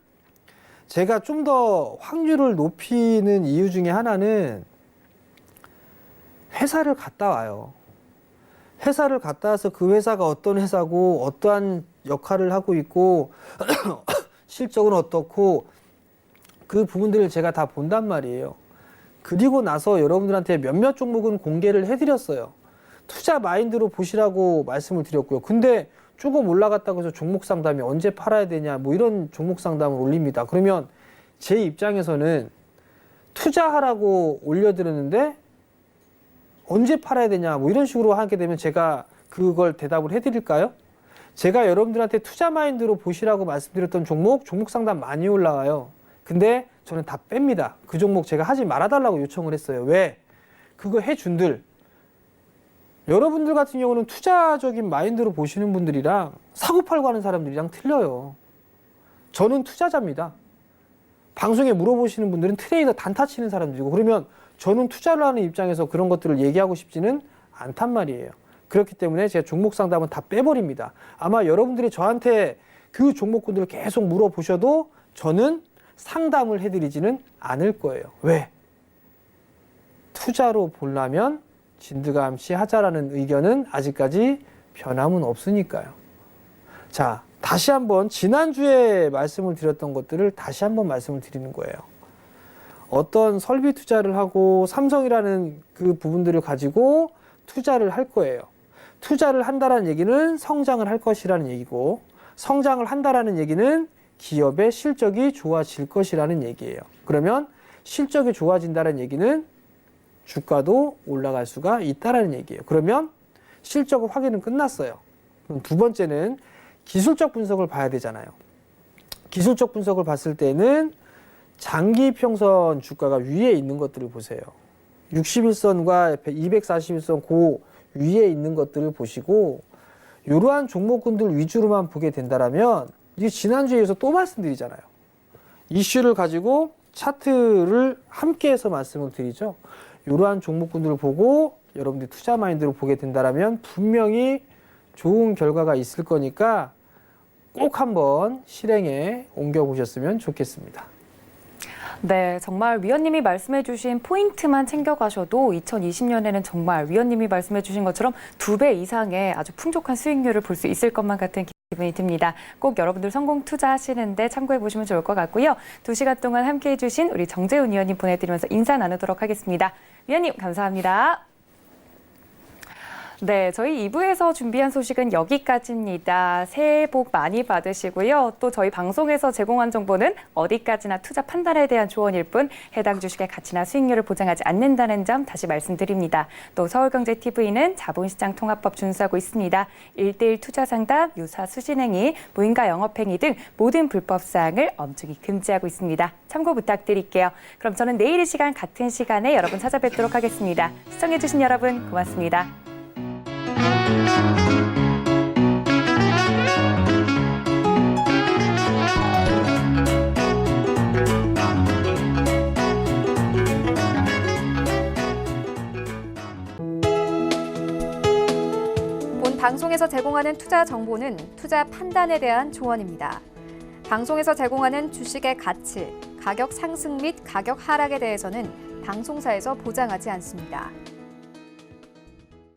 제가 좀 더 확률을 높이는 이유 중에 하나는 회사를 갔다 와요. 회사를 갔다 와서 그 회사가 어떤 회사고 어떠한 역할을 하고 있고 실적은 어떻고 그 부분들을 제가 다 본단 말이에요. 그리고 나서 여러분들한테 몇몇 종목은 공개를 해드렸어요. 투자 마인드로 보시라고 말씀을 드렸고요. 근데 조금 올라갔다고 해서 종목 상담이 언제 팔아야 되냐 뭐 이런 종목 상담을 올립니다. 그러면 제 입장에서는 투자하라고 올려드렸는데 언제 팔아야 되냐 뭐 이런 식으로 하게 되면 제가 그걸 대답을 해드릴까요? 제가 여러분들한테 투자 마인드로 보시라고 말씀드렸던 종목 상담 많이 올라와요. 근데 저는 다 뺍니다. 그 종목 제가 하지 말아달라고 요청을 했어요. 왜? 그거 해준들 여러분들 같은 경우는 투자적인 마인드로 보시는 분들이랑 사고팔고 하는 사람들이랑 틀려요. 저는 투자자입니다. 방송에 물어보시는 분들은 트레이더 단타 치는 사람들이고, 그러면 저는 투자를 하는 입장에서 그런 것들을 얘기하고 싶지는 않단 말이에요. 그렇기 때문에 제가 종목 상담은 다 빼버립니다. 아마 여러분들이 저한테 그 종목군들을 계속 물어보셔도 저는 상담을 해드리지는 않을 거예요. 왜? 투자로 보려면 진드감시 하자라는 의견은 아직까지 변함은 없으니까요. 자, 다시 한번 지난주에 말씀을 드렸던 것들을 다시 한번 말씀을 드리는 거예요. 어떤 설비 투자를 하고 삼성이라는 그 부분들을 가지고 투자를 할 거예요. 투자를 한다라는 얘기는 성장을 할 것이라는 얘기고, 성장을 한다라는 얘기는 기업의 실적이 좋아질 것이라는 얘기예요. 그러면 실적이 좋아진다는 얘기는 주가도 올라갈 수가 있다라는 얘기예요. 그러면 실적 확인은 끝났어요. 그럼 두 번째는 기술적 분석을 봐야 되잖아요. 기술적 분석을 봤을 때는 장기 평선 주가가 위에 있는 것들을 보세요. 61선과 241선 그 위에 있는 것들을 보시고, 이러한 종목군들 위주로만 보게 된다면, 이게 지난주에서 또 말씀드리잖아요. 이슈를 가지고 차트를 함께해서 말씀을 드리죠. 이러한 종목군들을 보고 여러분들이 투자 마인드로 보게 된다면 분명히 좋은 결과가 있을 거니까 꼭 한번 실행에 옮겨보셨으면 좋겠습니다.
네, 정말 위원님이 말씀해주신 포인트만 챙겨가셔도 2020년에는 정말 위원님이 말씀해주신 것처럼 2배 이상의 아주 풍족한 수익률을 볼 수 있을 것만 같은 기분이 듭니다. 꼭 여러분들 성공 투자하시는데 참고해보시면 좋을 것 같고요. 2시간 동안 함께해주신 우리 정재훈 위원님 보내드리면서 인사 나누도록 하겠습니다. 위원님 감사합니다. 네, 저희 2부에서 준비한 소식은 여기까지입니다. 새해 복 많이 받으시고요. 또 저희 방송에서 제공한 정보는 어디까지나 투자 판단에 대한 조언일 뿐 해당 주식의 가치나 수익률을 보장하지 않는다는 점 다시 말씀드립니다. 또 서울경제TV는 자본시장 통합법 준수하고 있습니다. 1:1 투자 상담, 유사 수신행위, 무인가 영업행위 등 모든 불법 사항을 엄중히 금지하고 있습니다. 참고 부탁드릴게요. 그럼 저는 내일 이 시간 같은 시간에 여러분 찾아뵙도록 하겠습니다. 시청해주신 여러분 고맙습니다.
본 방송에서 제공하는 투자 정보는 투자 판단에 대한 조언입니다. 방송에서 제공하는 주식의 가치, 가격 상승 및 가격 하락에 대해서는 방송사에서 보장하지 않습니다.